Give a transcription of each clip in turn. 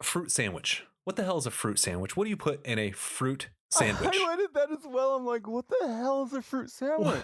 Fruit sandwich. What the hell is a fruit sandwich? What do you put in a fruit sandwich? I highlighted that as well. I'm like, what the hell is a fruit sandwich?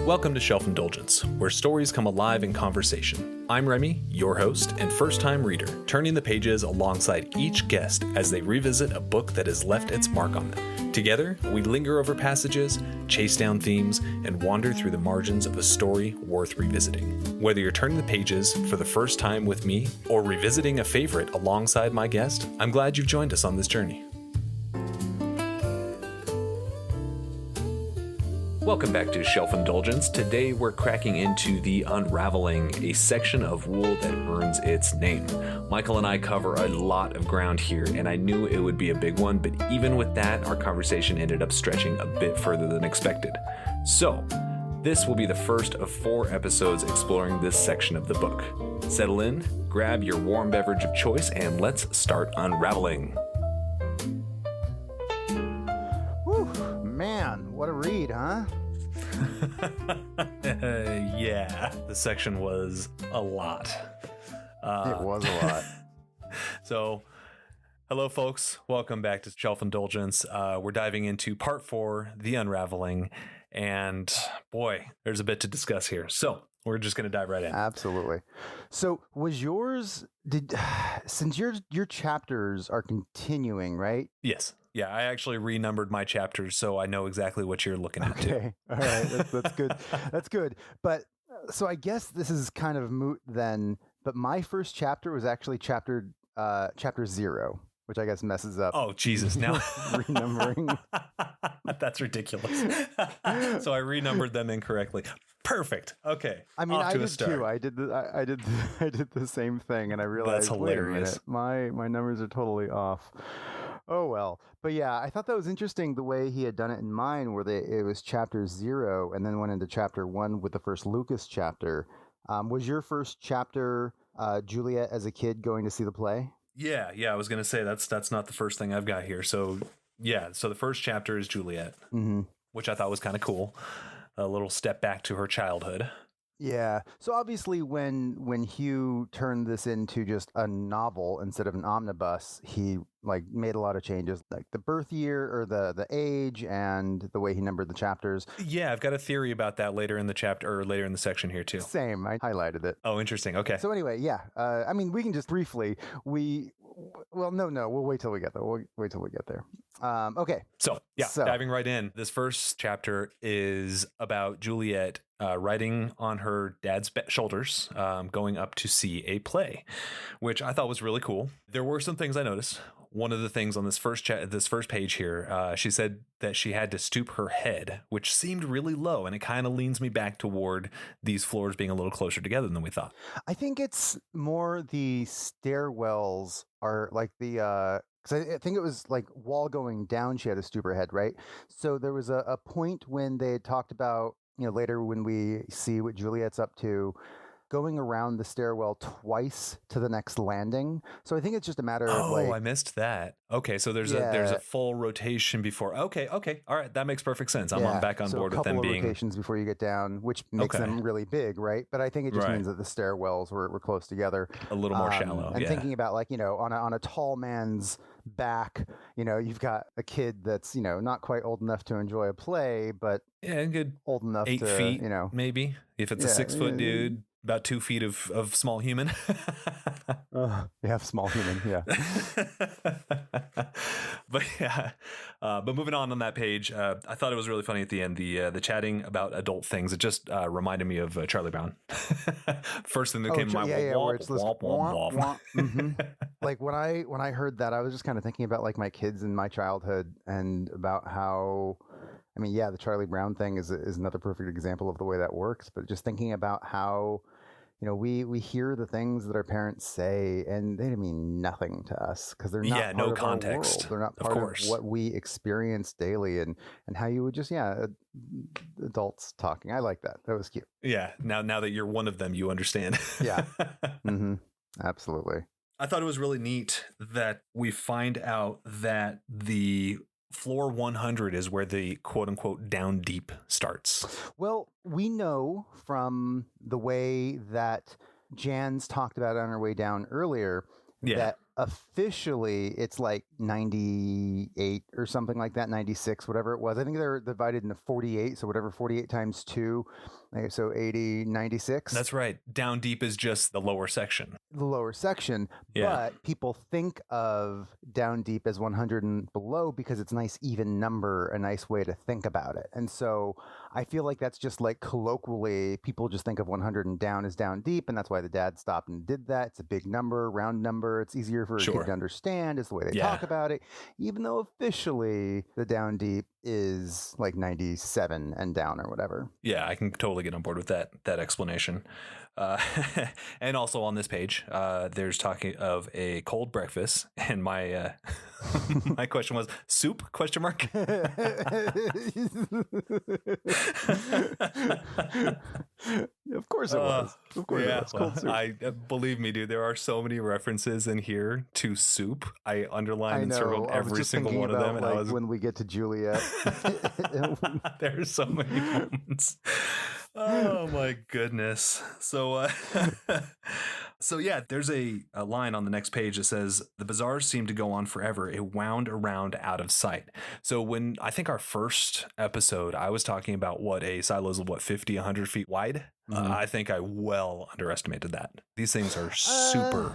Welcome to Shelf Indulgence, where stories come alive in conversation. I'm Remy, your host and first-time reader, turning the pages alongside each guest as they revisit a book that has left its mark on them. Together, we linger over passages, chase down themes, and wander through the margins of a story worth revisiting. Whether you're turning the pages for the first time with me or revisiting a favorite alongside my guest, I'm glad you've joined us on this journey. Welcome back to Shelf Indulgence. Today we're cracking into the Unraveling, a section of wool that earns its name. Michael and I cover a lot of ground here, and I knew it would be a big one, but even with that, our conversation ended up stretching a bit further than expected. So, this will be the first of 4 episodes exploring this section of the book. Settle in, grab your warm beverage of choice, and let's start unraveling. Man, what a read, huh? Yeah, the section was a lot. It was a lot. So, hello, folks. Welcome back to Shelf Indulgence. We're diving into part 4, The Unraveling. And boy, there's a bit to discuss here. So, we're just going to dive right in. Absolutely. So, was yours, since your chapters are continuing, right? Yes. Yeah, I actually renumbered my chapters, so I know exactly what you're looking at. Okay. All right. That's good. That's good. But so I guess this is kind of moot then, but my first chapter was actually chapter 0, which I guess messes up. Oh, Jesus. Now renumbering. That's ridiculous. So I renumbered them incorrectly. Perfect. Okay. I mean, I did start. too. I did the same thing, and I realized, That's hilarious. Wait a minute, my numbers are totally off. Oh well, but yeah, I thought that was interesting the way he had done it in mine, where it was chapter 0 and then went into chapter 1 with the first Lucas chapter. Was your first chapter Juliet as a kid going to see the play? Yeah. I was gonna say that's not the first thing I've got here. So yeah, so the first chapter is Juliet, which I thought was kind of cool. A little step back to her childhood. Yeah. So obviously when Hugh turned this into just a novel instead of an omnibus, he made a lot of changes, like the birth year or the age and the way he numbered the chapters. Yeah, I've got a theory about that later in the chapter or later in the section here too. Same. I highlighted it. Oh, interesting. Okay. So anyway, yeah. I mean, we can just briefly, no, we'll wait till we get there. We'll wait till we get there. Okay. So diving right in. This first chapter is about Juliet riding on her dad's shoulders, going up to see a play, which I thought was really cool. There were some things I noticed. One of the things on this first page here, she said that she had to stoop her head, which seemed really low, and it kind of leans me back toward these floors being a little closer together than we thought. I think it's more the stairwells are like the because I think it was like wall going down, she had to stoop her head, right? So there was a point when they had talked about, later when we see what Juliet's up to, going around the stairwell twice to the next landing. So I think it's just a matter of I missed that. Okay, so there's a full rotation before. Okay, all right, that makes perfect sense. I'm back on board with them being a couple of rotations before you get down, which makes them really big, right? But I think it just means that the stairwells were close together, a little more shallow. And thinking about on a tall man's back, you've got a kid that's not quite old enough to enjoy a play, but good old enough 8 to feet, maybe if it's a 6 foot dude. About 2 feet of small human. Small human, yeah. But moving on that page, I thought it was really funny at the end, the chatting about adult things. It just reminded me of Charlie Brown. First thing that came to mind, where it's womp, womp. Mm-hmm. Like when I heard that, I was just kind of thinking about my kids in my childhood and about how, the Charlie Brown thing is another perfect example of the way that works. But just thinking about how, we hear the things that our parents say, and they mean nothing to us because they're not part of context. Our world. They're not part of what we experience daily, and how you would just adults talking. I like that. That was cute. Yeah. Now that you're one of them, you understand. Yeah. Mm-hmm. Absolutely. I thought it was really neat that we find out that the floor 100 is where the quote unquote down deep starts. Well, we know from the way that Jan's talked about on her way down earlier that officially it's like 98 or something like that, 96, whatever it was. I think they're divided into 48. So whatever 48 times 2, so 80, 96. That's right. Down deep is just the lower section. The lower section. But people think of down deep as 100 and below because it's a nice even number, a nice way to think about it. And so I feel like that's just like colloquially, people just think of 100 and down as down deep. And that's why the dad stopped and did that. It's a big number, round number. It's easier for a kid to understand is the way they talk about it, even though officially the down deep is like 97 and down or whatever. Yeah, I can totally get on board with that explanation. And also on this page, there's talking of a cold breakfast, and my my question was soup ? Of course it was. Of course it was. Cold soup. I believe me, dude. There are so many references in here to soup. I underlined and circled every single one of them. And like, I was when we get to Juliet, there are so many moments. Oh my goodness. So so yeah, there's a line on the next page that says the bazaars seemed to go on forever. It wound around out of sight. So when I think our first episode, I was talking about what a silo is, 50, 100 feet wide. I think I well underestimated that. These things are super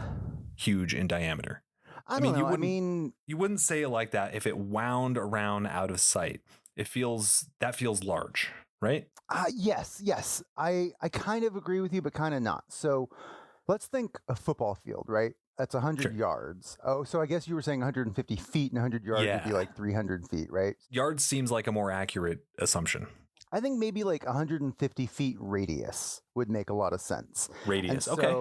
huge in diameter. I mean, you wouldn't say it like that if it wound around out of sight. That feels large, right? Yes. I kind of agree with you, but kind of not. So let's think a football field, right? That's 100 yards. Oh, so I guess you were saying 150 feet and 100 yards would be like 300 feet, right? Yards seems like a more accurate assumption. I think maybe like 150 feet radius would make a lot of sense. Radius, and okay.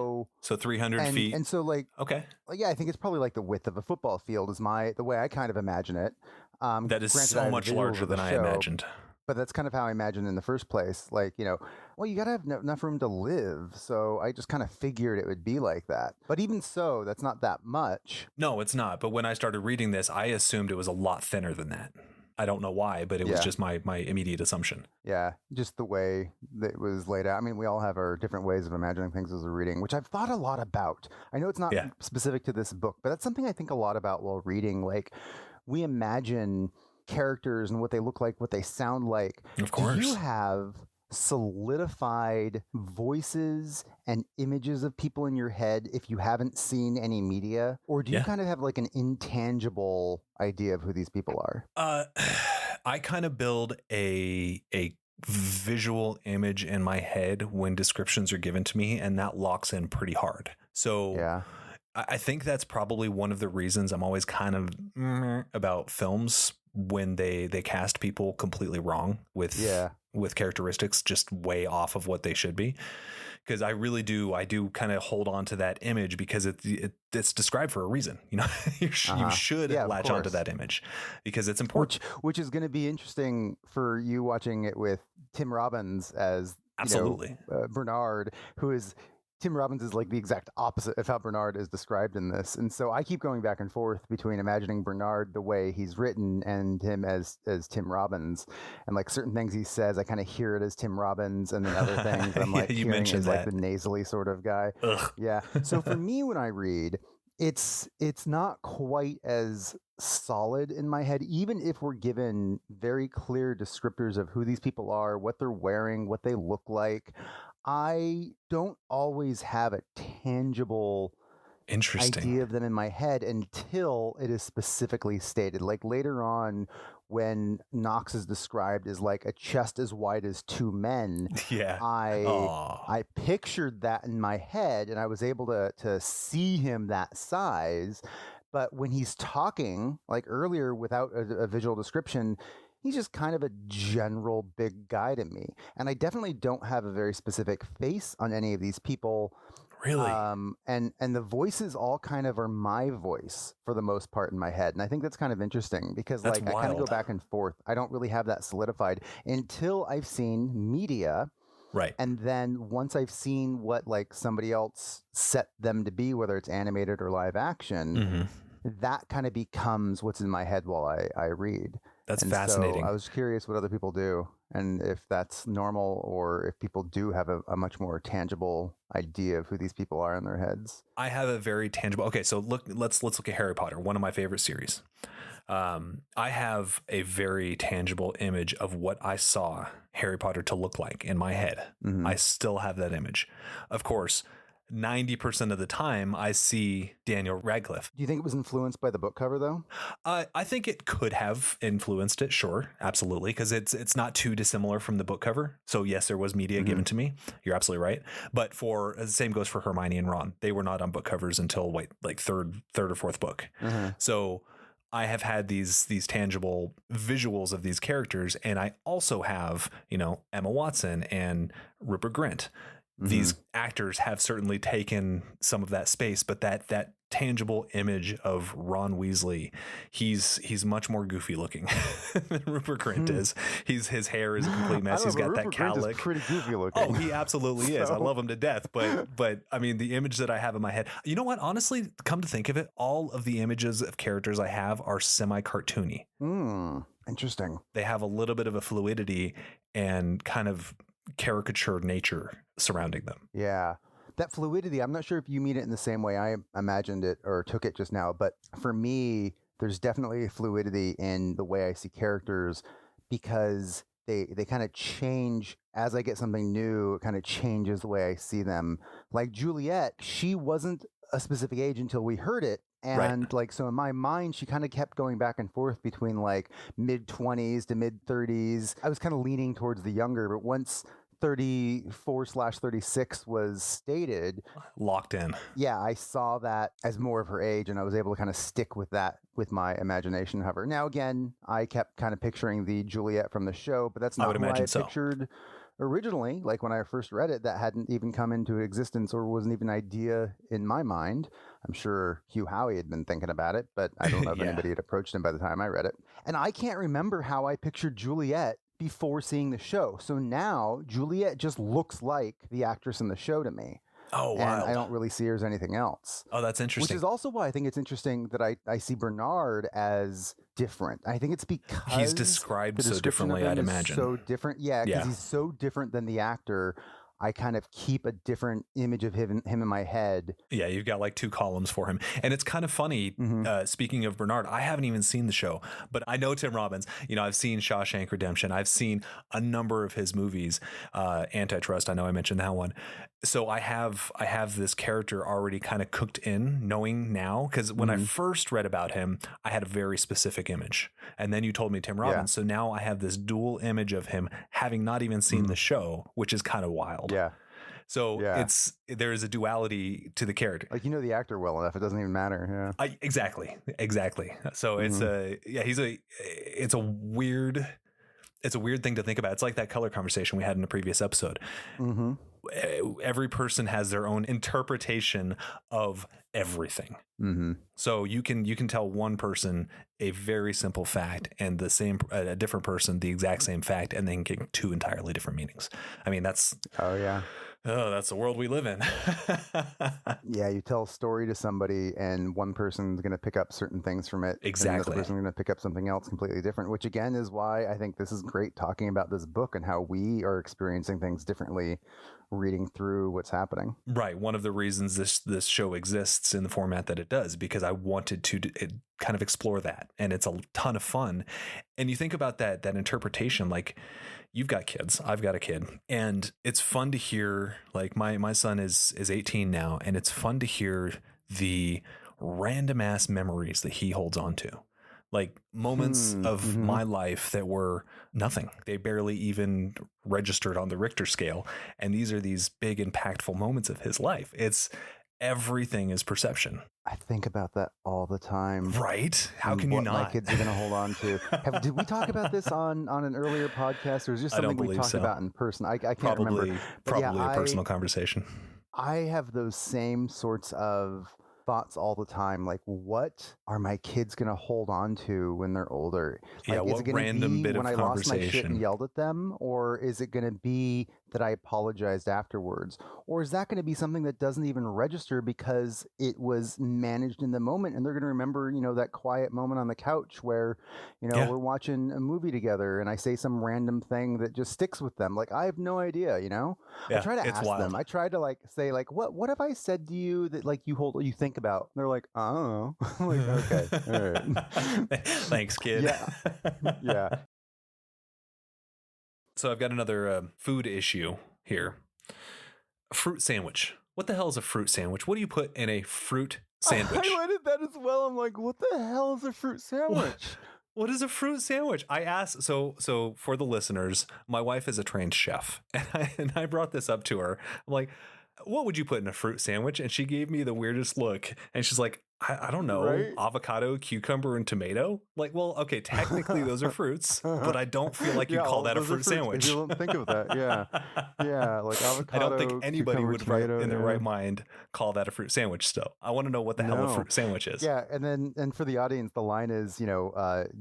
So 300 feet. And so like, okay. Yeah, I think it's probably like the width of a football field is the way I kind of imagine it. That is so much larger than I imagined. But that's kind of how I imagined in the first place. Like, you got to have enough room to live. So I just kind of figured it would be like that. But even so, that's not that much. No, it's not. But when I started reading this, I assumed it was a lot thinner than that. I don't know why, but it was just my immediate assumption. Yeah, just the way that it was laid out. I mean, we all have our different ways of imagining things as we're reading, which I've thought a lot about. I know it's not specific to this book, but that's something I think a lot about while reading. Like, we imagine characters and what they look like, what they sound like. Of course. Do you have solidified voices and images of people in your head if you haven't seen any media? Or do you kind of have like an intangible idea of who these people are? I kind of build a visual image in my head when descriptions are given to me, and that locks in pretty hard. So I think that's probably one of the reasons I'm always kind of about films when they cast people completely wrong with characteristics just way off of what they should be. Because I do kind of hold on to that image because it's described for a reason. You should latch onto that image because it's important. Which is going to be interesting for you watching it with Tim Robbins as Bernard, who is... Tim Robbins is like the exact opposite of how Bernard is described in this. And so I keep going back and forth between imagining Bernard the way he's written and him as Tim Robbins. And like certain things he says, I kind of hear it as Tim Robbins, and then other things I'm like hearing as like the nasally sort of guy. Ugh. Yeah. So for me, when I read, it's not quite as solid in my head, even if we're given very clear descriptors of who these people are, what they're wearing, what they look like. I don't always have a tangible idea of them in my head until it is specifically stated. Like later on, when Knox is described as like a chest as wide as two men, I pictured that in my head, and I was able to see him that size. But when he's talking, like earlier, without a visual description, he's just kind of a general big guy to me. And I definitely don't have a very specific face on any of these people. Really? And the voices all kind of are my voice for the most part in my head. And I think that's kind of interesting because I kind of go back and forth. I don't really have that solidified until I've seen media. Right. And then once I've seen what like somebody else set them to be, whether it's animated or live action, that kind of becomes what's in my head while I read. That's and fascinating. So I was curious what other people do, and if that's normal, or if people do have a much more tangible idea of who these people are in their heads. I have a very tangible. Okay, so let's look at Harry Potter, one of my favorite series. I have a very tangible image of what I saw Harry Potter to look like in my head. I still have that image. Of course, 90% of the time I see Daniel Radcliffe. Do you think it was influenced by the book cover though? I think it could have influenced it. Sure. Absolutely. Because it's not too dissimilar from the book cover. So yes, there was media given to me. You're absolutely right. But the same goes for Hermione and Ron. They were not on book covers until like third or fourth book. So I have had these tangible visuals of these characters. And I also have, Emma Watson and Rupert Grint. These actors have certainly taken some of that space, but that tangible image of Ron Weasley, he's much more goofy looking than Rupert Grint is. His hair is a complete mess. He's got that cowlick. Grint is pretty goofy looking. Oh, he absolutely is. I love him to death. But I mean, the image that I have in my head, you know what? Honestly, come to think of it, all of the images of characters I have are semi-cartoony. Interesting. They have a little bit of a fluidity and kind of caricature nature surrounding them. Yeah. That fluidity, I'm not sure if you mean it in the same way I imagined it or took it just now, but for me, there's definitely a fluidity in the way I see characters, because they kind of change as I get something new. It kind of changes the way I see them. Like Juliet, she wasn't a specific age until we heard it. And so in my mind, she kind of kept going back and forth between like mid 20s to mid 30s. I was kind of leaning towards the younger, but once 34/36 was stated, locked in. Yeah, I saw that as more of her age, and I was able to kind of stick with that with my imagination of her. Now, again, I kept kind of picturing the Juliet from the show, but that's not who I pictured originally. Like when I first read it, that hadn't even come into existence or wasn't even an idea in my mind. I'm sure Hugh Howey had been thinking about it, but I don't know if anybody had approached him by the time I read it. And I can't remember how I pictured Juliet before seeing the show. So now Juliet just looks like the actress in the show to me. Oh, wow. And I don't really see her as anything else. Oh, that's interesting. Which is also why I think it's interesting that I see Bernard as different. I think it's because he's described so differently, I'd imagine. So different. Yeah, because he's so different than the actor. I kind of keep a different image of him in my head. Yeah, you've got like two columns for him. And it's kind of funny, speaking of Bernard, I haven't even seen the show, but I know Tim Robbins. I've seen Shawshank Redemption. I've seen a number of his movies. Antitrust, I know I mentioned that one. So I have this character already kind of cooked in, knowing now, because when I first read about him, I had a very specific image. And then you told me Tim Robbins. So now I have this dual image of him, having not even seen the show, which is kind of wild. Yeah. So there is a duality to the character. Like, the actor well enough, it doesn't even matter. Yeah. Exactly. So it's it's a weird thing to think about. It's like that color conversation we had in a previous episode. Every person has their own interpretation of everything. So you can tell one person a very simple fact and a different person the exact same fact, and then get two entirely different meanings. I mean, that's that's the world we live in. Yeah, you tell a story to somebody, and one person's going to pick up certain things from it. Exactly. And the other person's going to pick up something else completely different, which again is why I think this is great talking about this book and how we are experiencing things differently reading through what's happening. Right. One of the reasons this show exists in the format that it does, because I wanted to kind of explore that, and it's a ton of fun. And you think about that interpretation, like you've got kids, I've got a kid, and it's fun to hear, like my son is 18 now, and it's fun to hear the random ass memories that he holds on to. Like moments of my life that were nothing. They barely even registered on the Richter scale. And these are these big, impactful moments of his life. Everything is perception. I think about that all the time. Right? How can you not? My kids are going to hold on to. Did we talk about this on an earlier podcast, or is this something we talked about in person? I can't remember. Probably a personal conversation. I have those same sorts of thoughts all the time. Like, what are my kids going to hold on to when they're older? Like, is it going to be when I lost my shit and yelled at them? Or is it going to be that I apologized afterwards? Or is that going to be something that doesn't even register because it was managed in the moment, and they're going to remember, that quiet moment on the couch where, we're watching a movie together and I say some random thing that just sticks with them. Like, I have no idea, Yeah, I try to ask them. I try to say what have I said to you that like you think about? And they're like, I don't know. I'm like, okay, all right. Thanks, kid. Yeah. So I've got another food issue here. A fruit sandwich. What the hell is a fruit sandwich? What do you put in a fruit sandwich? I highlighted that as well. I'm like, what the hell is a fruit sandwich? What is a fruit sandwich? I asked. So for the listeners, my wife is a trained chef, and I brought this up to her. I'm like, what would you put in a fruit sandwich? And she gave me the weirdest look, and she's like, I don't know, right? Avocado, cucumber, and tomato. Like, well, okay, technically those are fruits, but I don't feel like you'd call that a fruit sandwich. You don't think of that, yeah, like avocado. I don't think anybody would, tomato, in their right mind, call that a fruit sandwich. Still, I want to know what the hell a fruit sandwich is. Yeah, and for the audience, the line is,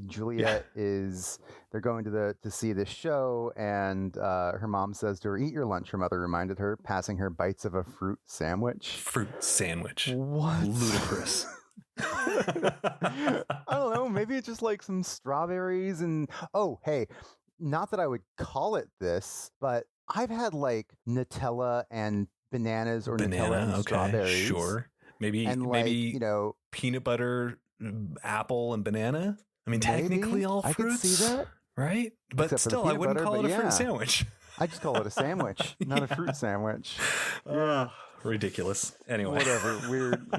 Juliet is. They're going to see this show, and her mom says to her, "Eat your lunch." Her mother reminded her, passing her bites of a fruit sandwich. Fruit sandwich. What? Ludicrous. I don't know. Maybe it's just like some strawberries and hey, not that I would call it this, but I've had like Nutella and bananas or Nutella and strawberries. Sure. Maybe peanut butter, apple, and banana. I mean, technically all fruits. I could see that. Right? But still, I wouldn't call it a fruit sandwich. I just call it a sandwich, not a fruit sandwich. Yeah. Ridiculous. Anyway. Whatever.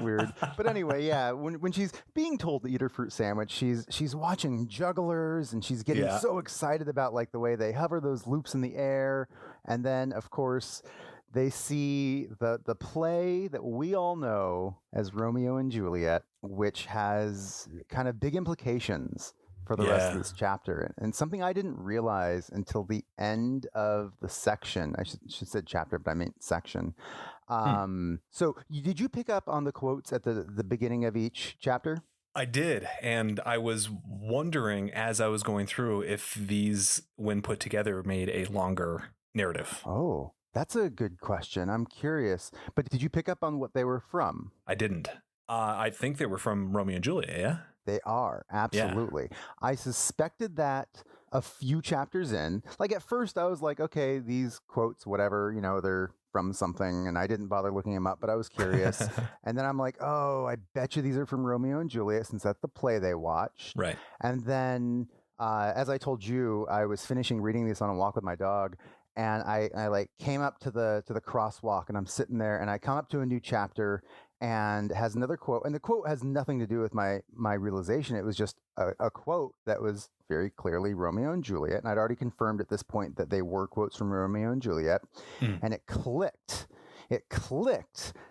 Weird. But anyway, yeah, when she's being told to eat her fruit sandwich, she's watching jugglers, and she's getting so excited about like the way they hover those loops in the air. And then, of course, they see the play that we all know as Romeo and Juliet, which has kind of big implications for the rest of this chapter, and something I didn't realize until the end of the section. I should say chapter, but I meant section. So did you pick up on the quotes at the beginning of each chapter? I did, and I was wondering as I was going through if these, when put together, made a longer narrative. Oh, that's a good question. I'm curious. But did you pick up on what they were from? I didn't. I think they were from Romeo and Juliet, yeah? They are, absolutely. Yeah. I suspected that a few chapters in. Like at first I was like, okay, these quotes, whatever, they're from something, and I didn't bother looking them up, but I was curious. And then I'm like, oh, I bet you these are from Romeo and Juliet, since that's the play they watched. Right. And then, as I told you, I was finishing reading this on a walk with my dog, and I like came up to the crosswalk, and I'm sitting there, and I come up to a new chapter, and has another quote, and the quote has nothing to do with my realization. It was just a quote that was very clearly Romeo and Juliet, and I'd already confirmed at this point that they were quotes from Romeo and Juliet. And it clicked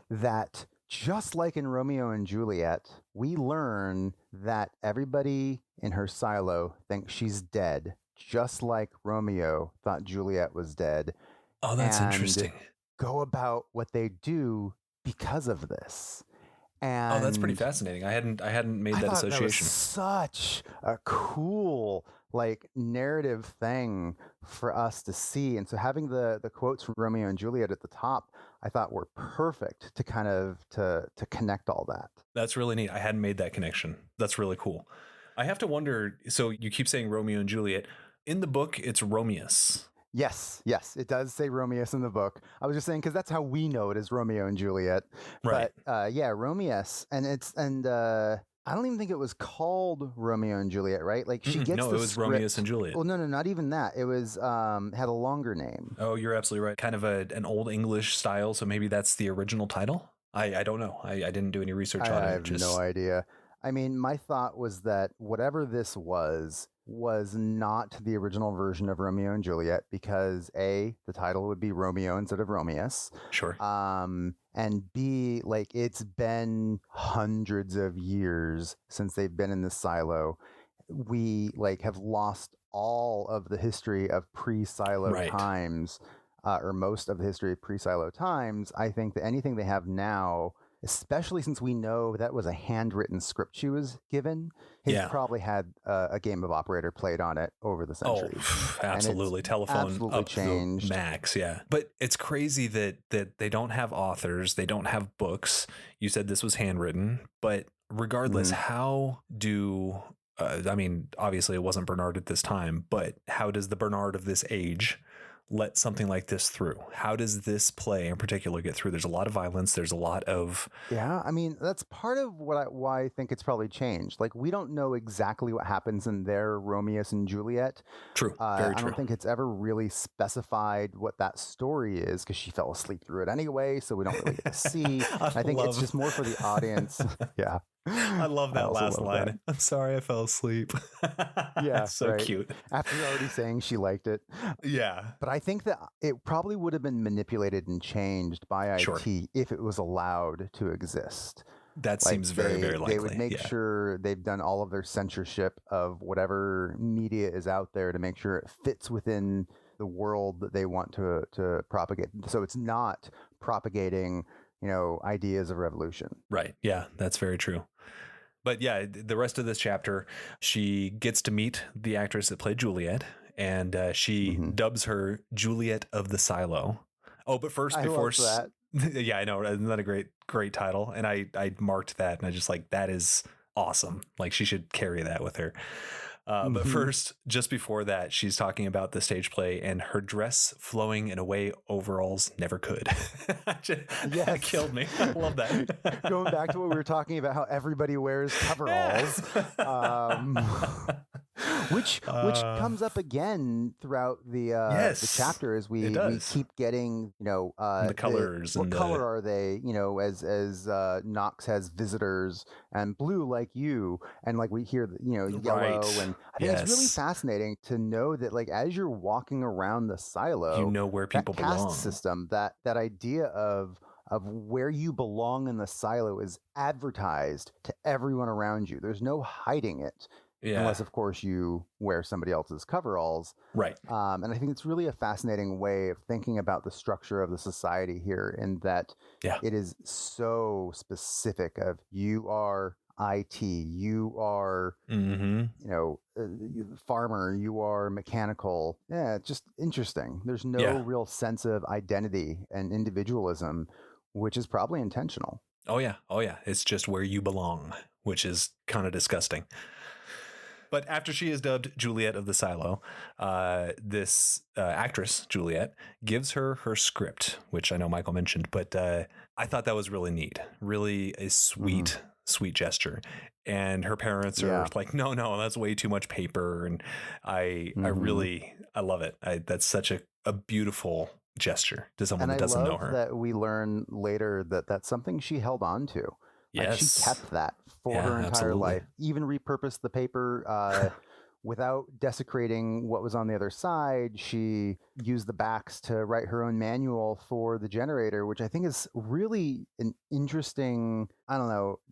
that just like in Romeo and Juliet, we learn that everybody in her silo thinks she's dead, just like Romeo thought Juliet was dead. Oh, that's interesting. Go about what they do because of this. And that's pretty fascinating. I hadn't made that association. That was such a cool like narrative thing for us to see. And so having the quotes from Romeo and Juliet at the top, I thought were perfect to kind of to connect all that. That's really neat. I hadn't made that connection. That's really cool. I have to wonder, so you keep saying Romeo and Juliet. In the book, it's Romeus. Yes, it does say Romeus in the book. I was just saying because that's how we know it as Romeo and Juliet. Right. But Romeus, and I don't even think it was called Romeo and Juliet, right? Like she gets no, it was script. Romeus and Juliet. Well, no, not even that. It was had a longer name. Oh, you're absolutely right. Kind of an old English style, so maybe that's the original title. I don't know. I didn't do any research on it. I have no idea. I mean, my thought was that whatever this was not the original version of Romeo and Juliet because A, the title would be Romeo instead of Romeus. Sure. And B, like it's been hundreds of years since they've been in this silo. We like have lost all of the history of pre-silo times, or most of the history of pre-silo times. I think that anything they have now especially since we know that was a handwritten script she was given. He's probably had a game of operator played on it over the centuries. Oh, absolutely. Telephone absolutely up changed. The max, yeah. But it's crazy that they don't have authors. They don't have books. You said this was handwritten, but regardless, how do... I mean, obviously it wasn't Bernard at this time, but how does the Bernard of this age let something like this through? How does this play in particular get through? There's a lot of violence. There's a lot of... Yeah, I mean, that's part of why I think it's probably changed. Like, we don't know exactly what happens in their Romeo and Juliet. True, very true. I don't think it's ever really specified what that story is, because she fell asleep through it anyway, so we don't really get to see. I think it's just more for the audience. Yeah. I love that last line. That. I'm sorry I fell asleep. Yeah, so right. Cute. After already saying she liked it. Yeah. But I think that it probably would have been manipulated and changed by IT if it was allowed to exist. That seems very, very likely. They would make sure they've done all of their censorship of whatever media is out there to make sure it fits within the world that they want to propagate. So it's not propagating, ideas of revolution. Right. Yeah, that's very true. But yeah, the rest of this chapter, she gets to meet the actress that played Juliet, and she dubs her Juliet of the Silo. Oh, but first, before that. Yeah, I know. Isn't that a great title? And I marked that, and I just that is awesome. Like, she should carry that with her. But first, just before that, she's talking about the stage play and her dress flowing in a way overalls never could. That killed me. I love that. Going back to what we were talking about, how everybody wears coveralls, which comes up again throughout the chapter as we keep getting the colors. What color are they? As Knox has visitors, and blue like you, and like we hear yellow, and I think it's really fascinating to know that as you're walking around the silo, where people that belong. caste system, that idea of where you belong in the silo is advertised to everyone around you. There's no hiding it. Yeah. Unless, of course, you wear somebody else's coveralls. Right. And I think it's really a fascinating way of thinking about the structure of the society here, in that it is so specific of you are IT, you are, farmer, you are mechanical. Yeah, it's just interesting. There's no real sense of identity and individualism, which is probably intentional. Oh, yeah. It's just where you belong, which is kind of disgusting. But after she is dubbed Juliet of the Silo, this actress, Juliet, gives her script, which I know Michael mentioned, but I thought that was really neat, really a sweet gesture. And her parents are like, no, that's way too much paper. And I love it. That's such a beautiful gesture to someone that doesn't know her. And I love that we learn later that that's something she held on to. Yes. She kept that for her entire life, even repurposed the paper without desecrating what was on the other side. She used the backs to write her own manual for the generator, which I think is really an interesting,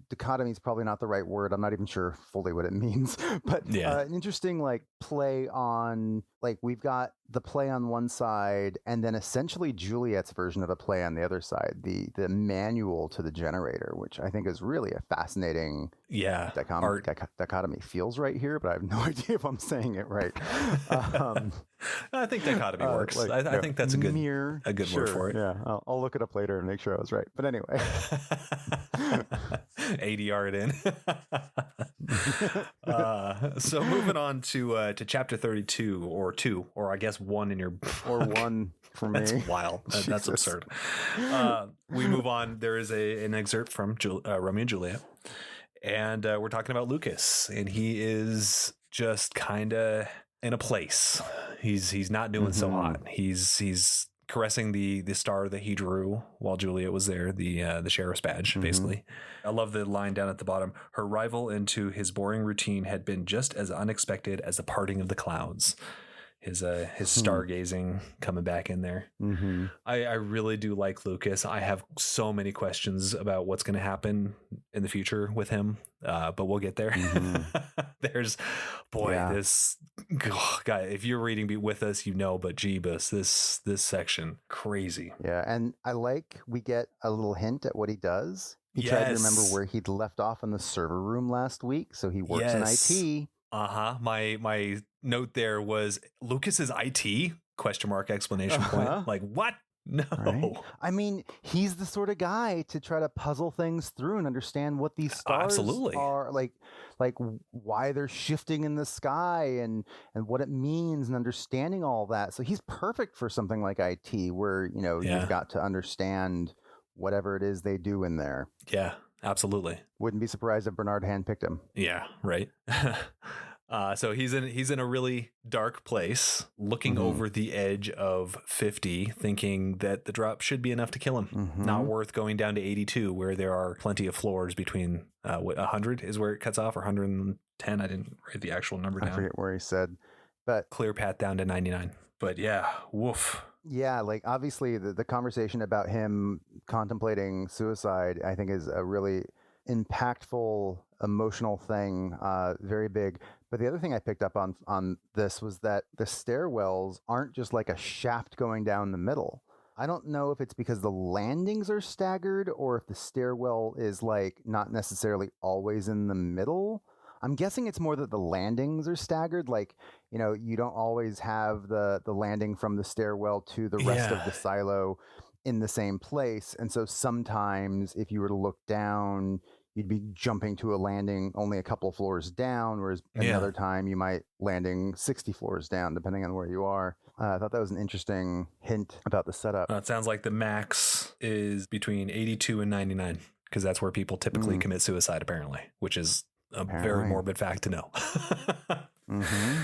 dichotomy is probably not the right word. I'm not even sure fully what it means, but an interesting play on, we've got the play on one side and then essentially Juliet's version of a play on the other side, the manual to the generator, which I think is really a fascinating dichotomy. Feels right here, but I have no idea if I'm saying it right. I think dichotomy works. I think that's a good word for it. Yeah, I'll look it up later and make sure I was right. But anyway. ADR it in. So moving on to chapter 32 or I guess 1 in your book. Or 1 for me. That's wild. That's absurd. We move on. There is an excerpt from Romeo and Juliet, and we're talking about Lucas, and he is just kind of in a place. He's not doing so hot. He's caressing the star that he drew while Juliet was there, the sheriff's badge, basically. I love the line down at the bottom. Her arrival into his boring routine had been just as unexpected as the parting of the clouds. his stargazing coming back in there. Mm-hmm. I really do like Lucas. I have so many questions about what's going to happen in the future with him, but we'll get there. Mm-hmm. There's, this guy, if you're reading with us, but Jeebus, this section, crazy. Yeah, and I like we get a little hint at what he does. He tried to remember where he'd left off in the server room last week, so he works in IT. My note there was Lucas's IT ? Exclamation point. Like, what? No. Right? I mean, he's the sort of guy to try to puzzle things through and understand what these stars are, like why they're shifting in the sky and what it means, and understanding all that. So he's perfect for something like IT, where you've got to understand whatever it is they do in there. Yeah, absolutely. Wouldn't be surprised if Bernard handpicked him. Yeah, right. So he's in a really dark place, looking over the edge of 50, thinking that the drop should be enough to kill him. Mm-hmm. Not worth going down to 82, where there are plenty of floors between 100 is where it cuts off, or 110. I didn't write the actual number down. I forget where he said, but clear path down to 99. But yeah, woof. Yeah, like obviously the conversation about him contemplating suicide, I think, is a really impactful, emotional thing, very big. But the other thing I picked up on this was that the stairwells aren't just like a shaft going down the middle. I don't know if it's because the landings are staggered, or if the stairwell is like not necessarily always in the middle. I'm guessing it's more that the landings are staggered. Like, you don't always have the landing from the stairwell to the rest of the silo in the same place. And so sometimes if you were to look down, you'd be jumping to a landing only a couple of floors down, whereas another time you might landing 60 floors down, depending on where you are. I thought that was an interesting hint about the setup. It sounds like the max is between 82 and 99, because that's where people typically commit suicide, apparently, which is very morbid fact to know. Mm-hmm.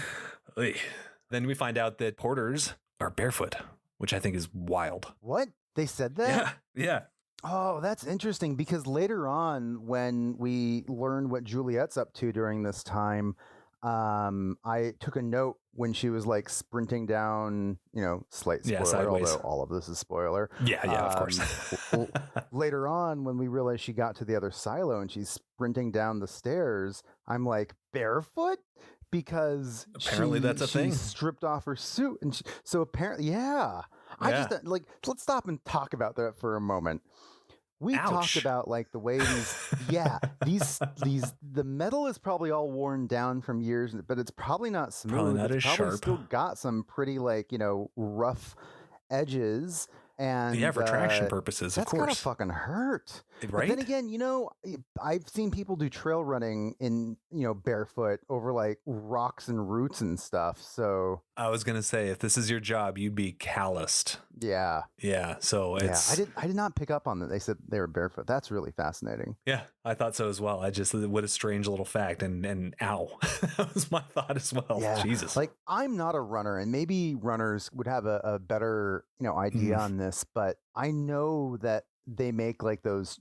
Then we find out that porters are barefoot, which I think is wild. What? They said that? Yeah. Oh, that's interesting, because later on, when we learn what Juliet's up to during this time, I took a note when she was like sprinting down, slight spoiler, although all of this is spoiler. Yeah, of course. Later on, when we realized she got to the other silo and she's sprinting down the stairs, I'm like, barefoot? Because apparently that's a thing. She stripped off her suit, and so apparently, I just let's stop and talk about that for a moment. We talked about like the way the metal is probably all worn down from years, but it's probably not smooth. Probably not as sharp. Still got some pretty rough edges. And for traction purposes, of course. That's gotta fucking hurt. Right? But then again, I've seen people do trail running in, barefoot over like rocks and roots and stuff. So I was going to say, if this is your job, you'd be calloused. Yeah. Yeah. So it's... I did not pick up on that. They said they were barefoot. That's really fascinating. Yeah, I thought so as well. What a strange little fact. And ow. That was my thought as well. Yeah. Jesus. Like, I'm not a runner, and maybe runners would have a better, idea on this, but I know that they make like those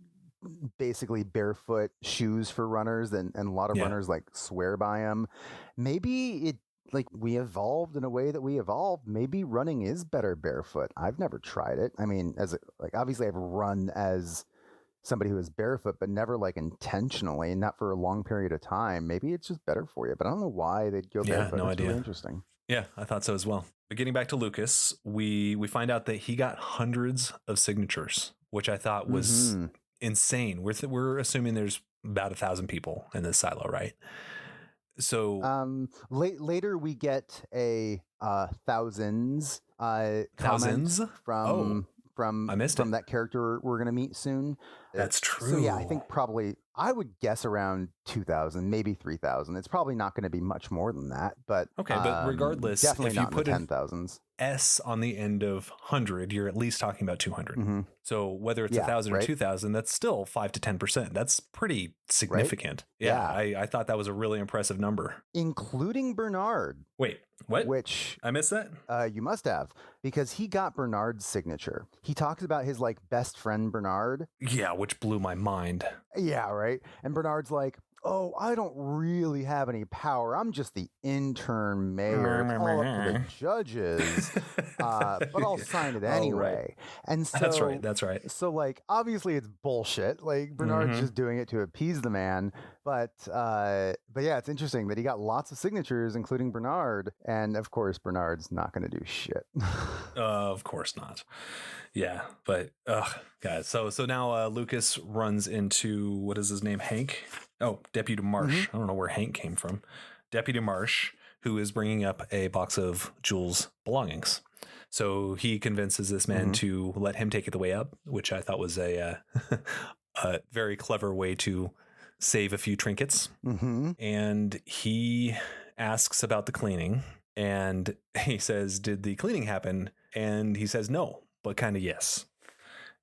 basically barefoot shoes for runners, and a lot of runners like swear by them. Maybe it, like, we evolved in a way that we evolved. Maybe running is better barefoot. I've never tried it. I mean, obviously I've run as somebody who is barefoot, but never like intentionally, and not for a long period of time. Maybe it's just better for you, but I don't know why they'd go barefoot. No idea. Really interesting. Yeah, I thought so as well. But getting back to Lucas, we find out that he got hundreds of signatures, which I thought was insane. We're assuming there's about 1,000 people in this silo, right? So later we get a thousands from that character we're going to meet soon. That's true. So yeah, I think probably I would guess around 2,000, maybe 3,000. It's probably not going to be much more than that, but okay. But regardless, definitely if not you put in the 10,000s. S on the end of 100, you're at least talking about 200. Mm-hmm. So whether it's 1,000 or 2,000, that's still 5 to 10%. That's pretty significant. Right? Yeah. I thought that was a really impressive number. Including Bernard. Wait, what? Which I missed that? You must have, because he got Bernard's signature. He talks about his like best friend Bernard. Yeah, which blew my mind. Yeah, right. And Bernard's like, oh, I don't really have any power. I'm just the intern mayor. It's all up to the judges. But I'll sign it anyway. Right. And so That's right. So like obviously it's bullshit. Like Bernard's just doing it to appease the man. But yeah, it's interesting that he got lots of signatures, including Bernard. And of course Bernard's not gonna do shit. Of course not. Yeah, but guys. So now Lucas runs into, what is his name? Hank? Oh, Deputy Marsh. I don't know where Hank came from. Deputy Marsh, who is bringing up a box of Jules' belongings. So he convinces this man to let him take it the way up, which I thought was a very clever way to save a few trinkets. And he asks about the cleaning, and he says, "Did the cleaning happen?" And he says, "No, but kind of yes,"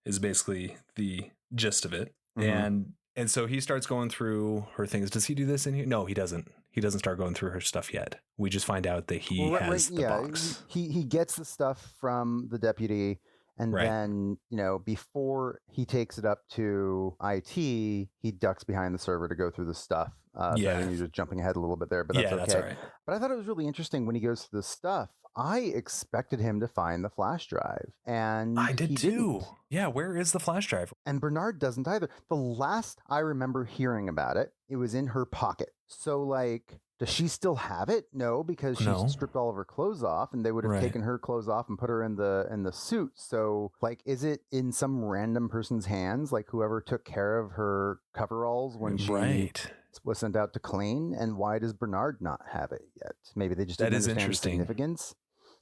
is basically the gist of it. And so he starts going through her things. Does he do this in here? No, he doesn't. He doesn't start going through her stuff yet. We just find out that he has the box. He gets the stuff from the deputy, and then, you know, before he takes it up to IT, he ducks behind the server to go through the stuff. So you're just jumping ahead a little bit there, but that's okay. That's all right. But I thought it was really interesting when he goes through the stuff. I expected him to find the flash drive, and I did too. Didn't. Yeah, where is the flash drive? And Bernard doesn't either. The last I remember hearing about it, it was in her pocket. So, like, does she still have it? No, because she stripped all of her clothes off, and they would have taken her clothes off and put her in the suit. So, like, is it in some random person's hands? Like, whoever took care of her coveralls when she was sent out to clean? And why does Bernard not have it yet? Maybe they just didn't understand the significance.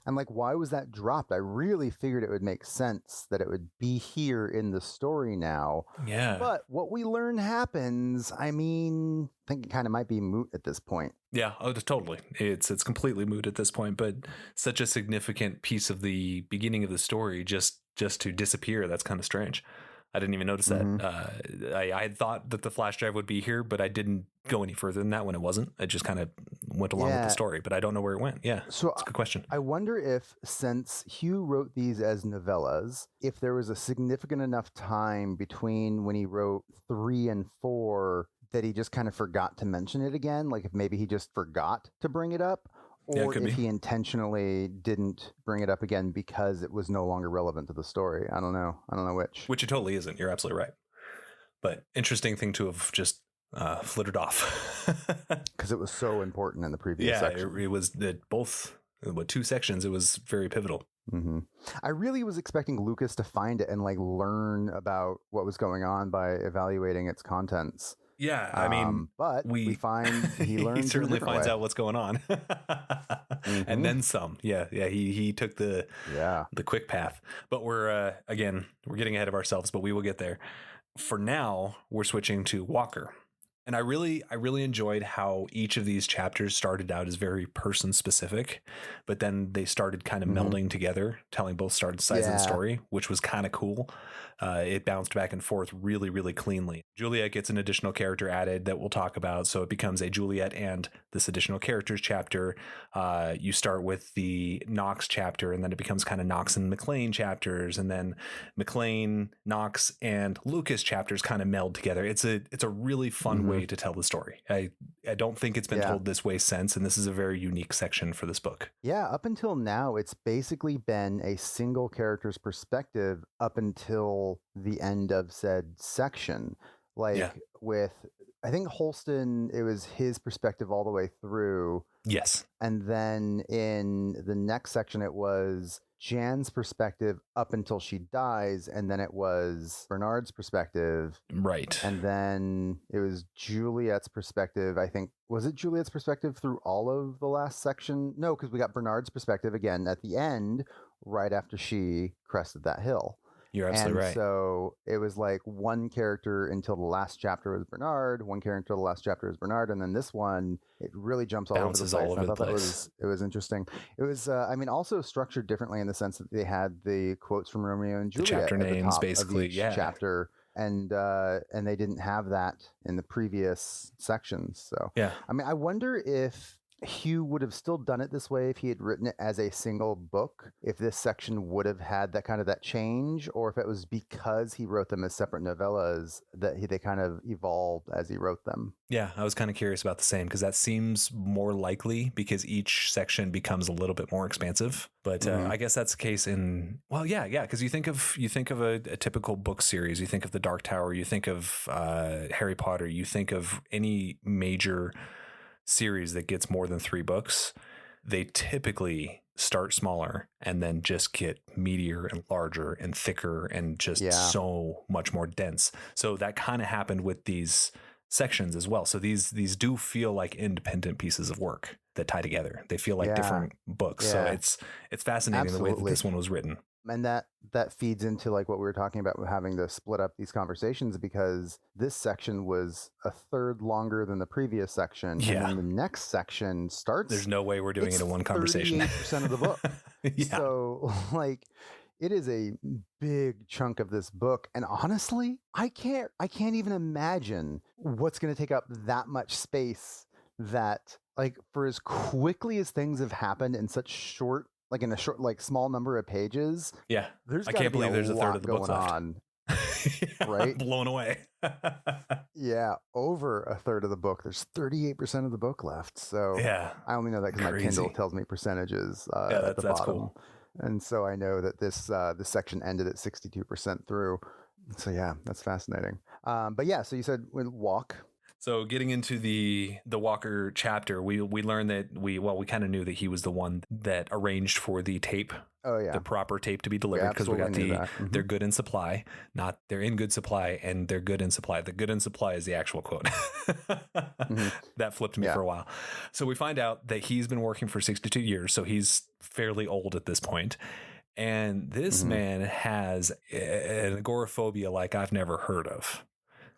And like, why was that dropped? I really figured it would make sense that it would be here in the story now. Yeah. But what we learn happens, I mean, I think it kind of might be moot at this point. Yeah, totally. It's completely moot at this point, but such a significant piece of the beginning of the story just to disappear, that's kind of strange. I didn't even notice that. I had thought that the flash drive would be here, but I didn't go any further than that when it wasn't. I just kind of went along with the story, but I don't know where it went. Yeah, so that's a good question. I wonder if, since Hugh wrote these as novellas, if there was a significant enough time between when he wrote 3 and 4 that he just kind of forgot to mention it again. Like if maybe he just forgot to bring it up. Or if he intentionally didn't bring it up again because it was no longer relevant to the story. I don't know which. Which it totally isn't. You're absolutely right. But interesting thing to have just flittered off. Because it was so important in the previous section. Yeah, it was both 2 sections. It was very pivotal. I really was expecting Lucas to find it and like learn about what was going on by evaluating its contents. Yeah, I mean, but we find he learns. He certainly finds out what's going on, and then some. Yeah. He took the quick path, but we're getting ahead of ourselves. But we will get there. For now, we're switching to Walker. And I really enjoyed how each of these chapters started out as very person specific, but then they started kind of melding together, telling both sides of the story, which was kind of cool. It bounced back and forth really, really cleanly. Juliet gets an additional character added that we'll talk about. So it becomes a Juliet and this additional characters chapter. You start with the Knox chapter, and then it becomes kind of Knox and McLean chapters. And then McLean, Knox, and Lucas chapters kind of meld together. It's a really fun way to tell the story. I don't think it's been told this way since, and this is a very unique section for this book. Yeah, up until now, it's basically been a single character's perspective up until the end of said section. With, I think Holston, it was his perspective all the way through. Yes. And then in the next section, it was Jan's perspective up until she dies, and then it was Bernard's perspective. Right. And then it was Juliet's perspective. I think, was it Juliet's perspective through all of the last section? No, because we got Bernard's perspective again at the end, right after she crested that hill. You're absolutely right. So it was like one character until the last chapter was Bernard, one character until the last chapter is Bernard, and then this one, it really jumps all over the place. I thought that was interesting. It was, also structured differently in the sense that they had the quotes from Romeo and Juliet, the chapter names, basically, chapter, and they didn't have that in the previous sections. So I wonder if Hugh would have still done it this way if he had written it as a single book, if this section would have had that change, or if it was because he wrote them as separate novellas that they kind of evolved as he wrote them. Yeah, I was kind of curious about the same, because that seems more likely because each section becomes a little bit more expansive. But I guess that's the case in, well, yeah, because you think of a typical book series. You think of the Dark Tower. You think of Harry Potter. You think of any major series that gets more than 3 books. They typically start smaller and then just get meatier and larger and thicker and just so much more dense. So that kind of happened with these sections as well. So these do feel like independent pieces of work that tie together. They feel like different books. So it's fascinating the way that this one was written. And that feeds into like what we were talking about with having to split up these conversations, because this section was a third longer than the previous section. Yeah. And then the next section starts. There's no way we're doing it in one conversation. 38% of the book. So like it is a big chunk of this book. And honestly, I can't even imagine what's going to take up that much space, that like for as quickly as things have happened in such short, like in a short, like small number of pages. Yeah. I can't believe there's a third of the book left. On, right? I'm blown away. Yeah. Over a third of the book. There's 38% of the book left. So yeah, I only know that because my Kindle tells me percentages at the bottom. Cool. And so I know that this section ended at 62% through. So yeah, that's fascinating. But yeah, so you said walk. So getting into the Walker chapter, we learned that we kind of knew that he was the one that arranged for the tape. Oh yeah, the proper tape to be delivered, because we got they're good in supply, not they're in good supply, and they're good in supply. The good in supply is the actual quote. That flipped me for a while. So we find out that he's been working for 62 years, so he's fairly old at this point. And this man has an agoraphobia like I've never heard of.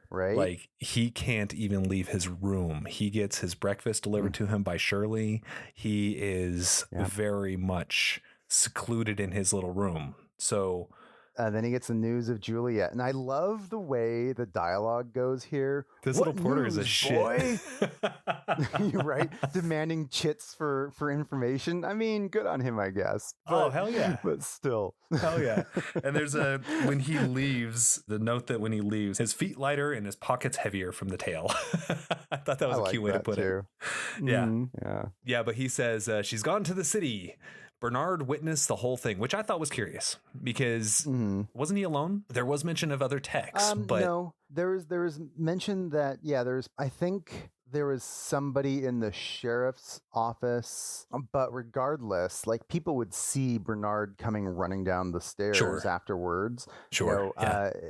Right. Like he can't even leave his room. He gets his breakfast delivered to him by Shirley. He is very much secluded in his little room. So then he gets the news of Juliet. And I love the way the dialogue goes here. This little porter is a shit. You're right. Demanding chits for information. I mean, good on him, I guess. But, hell yeah. But still. Hell yeah. And there's when he leaves, the note that when he leaves, his feet lighter and his pockets heavier from the tail. I thought that was a cute way to put it. Yeah. Yeah, but he says, she's gone to the city. Bernard witnessed the whole thing, which I thought was curious because wasn't he alone? There was mention of other texts, but no, there was mention that I think there was somebody in the sheriff's office, but regardless, like people would see Bernard coming running down the stairs afterwards. Sure.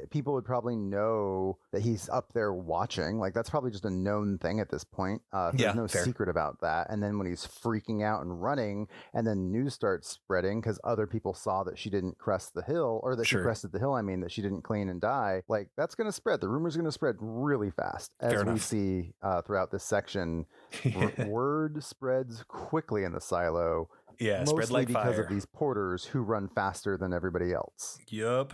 People would probably know that he's up there watching. Like that's probably just a known thing at this point. There's no secret about that. And then when he's freaking out and running, and then news starts spreading because other people saw that she didn't crest the hill, or that she crested the hill. I mean, that she didn't clean and die. Like that's going to spread. The rumor's going to spread really fast, as we see throughout this section. Word spreads quickly in the silo. Yeah, mostly spread like because fire. Of these porters who run faster than everybody else. Yup.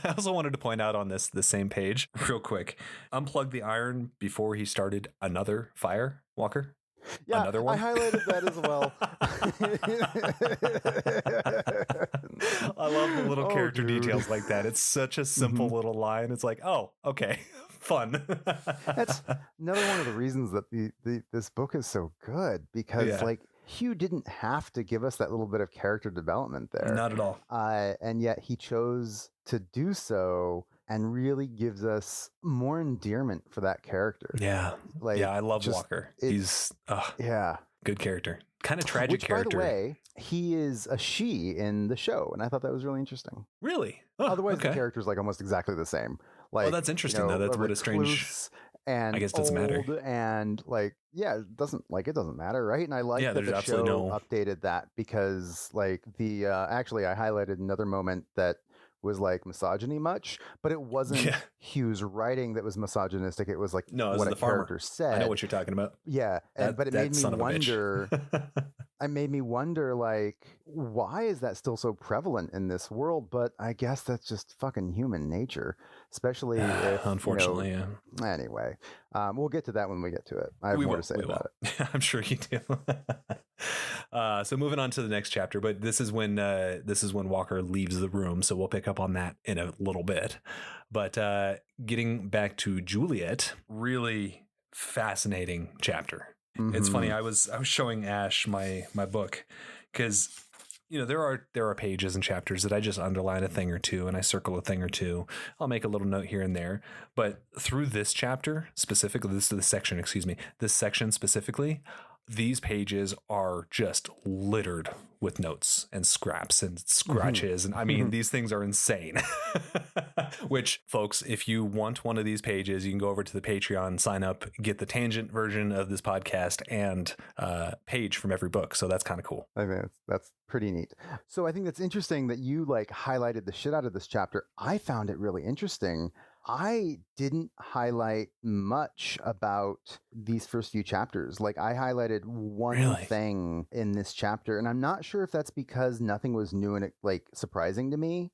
I also wanted to point out on the same page, real quick, unplug the iron before he started another fire, Walker. Yeah, another one. I highlighted that as well. I love the little character details like that. It's such a simple little line. It's like, oh, okay, fun. That's another one of the reasons that this book is so good, because like Hugh didn't have to give us that little bit of character development there. Not at all. And yet he chose to do so and really gives us more endearment for that character. Yeah. Like, I love Walker. He's good character. Kind of tragic character. By the way, he is a she in the show, and I thought that was really interesting. Really? Oh, otherwise, the character's like almost exactly the same. Like, that's interesting, though. That's what a strange. And I guess it doesn't matter. And it doesn't matter, right? And I like that the show updated that, because like actually I highlighted another moment that was like misogyny much, but it wasn't Hugh's writing that was misogynistic. It was like what a character said. I know what you're talking about. Yeah, but it made me wonder. it made me wonder, like, why is that still so prevalent in this world? But I guess that's just fucking human nature, especially if, Unfortunately, yeah. Anyway, we'll get to that when we get to it. I have more to say about it. I'm sure you do. So moving on to the next chapter, but this is when Walker leaves the room. So we'll pick up on that in a little bit. But getting back to Juliet, really fascinating chapter. Mm-hmm. It's funny. I was showing Ash my book because, there are pages and chapters that I just underline a thing or two and I circle a thing or two. I'll make a little note here and there. But through this chapter specifically, this section specifically, these pages are just littered with notes and scraps and scratches. And I mean, these things are insane. Which, folks, if you want one of these pages, you can go over to the Patreon, sign up, get the tangent version of this podcast and page from every book. So that's kind of cool. I mean, that's pretty neat. So I think that's interesting that you highlighted the shit out of this chapter. I found it really interesting. I didn't highlight much about these first few chapters. I highlighted one thing in this chapter, and I'm not sure if that's because nothing was new and surprising to me,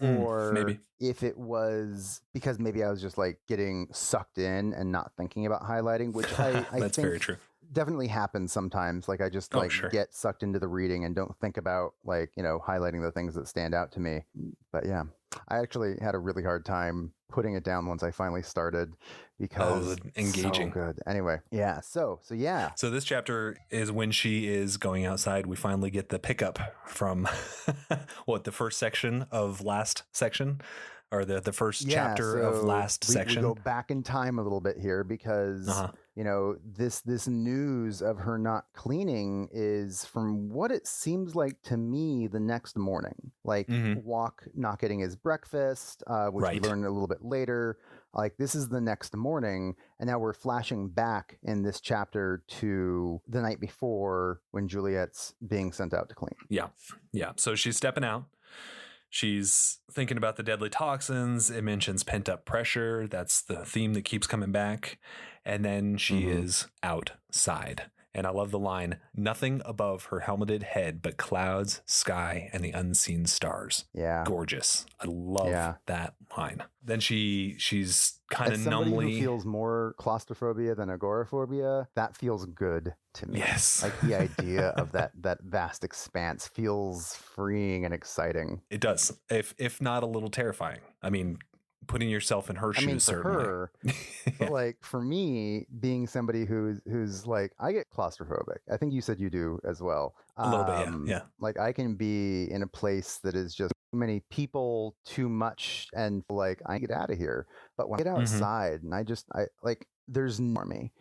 or maybe if it was because maybe I was just getting sucked in and not thinking about highlighting, which I that's think very true. Definitely happens sometimes. I just get sucked into the reading and don't think about highlighting the things that stand out to me. But yeah, I actually had a really hard time putting it down once I finally started because engaging. So good. Anyway, yeah. So yeah. So this chapter is when she is going outside. We finally get the pickup from the first section of last section. Or the first chapter of last section. We go back in time a little bit here because, this news of her not cleaning is, from what it seems like to me, the next morning. Walk not getting his breakfast, which we learn a little bit later. This is the next morning. And now we're flashing back in this chapter to the night before when Juliet's being sent out to clean. Yeah. Yeah. So she's stepping out. She's thinking about the deadly toxins. It mentions pent-up pressure. That's the theme that keeps coming back. And then she is outside. And I love the line, nothing above her helmeted head but clouds, sky, and the unseen stars. Yeah. Gorgeous. I love that line. Then she's kind of numbly... Somebody who feels more claustrophobia than agoraphobia, that feels good to me. Yes. The idea of that vast expanse feels freeing and exciting. It does. If not a little terrifying. I mean, putting yourself in her shoes, certainly. Her, but for me, being somebody who's I get claustrophobic. I think you said you do as well. A little bit, yeah. I can be in a place that is just too many people, too much, and I get out of here. But when I get outside, and there's no for me.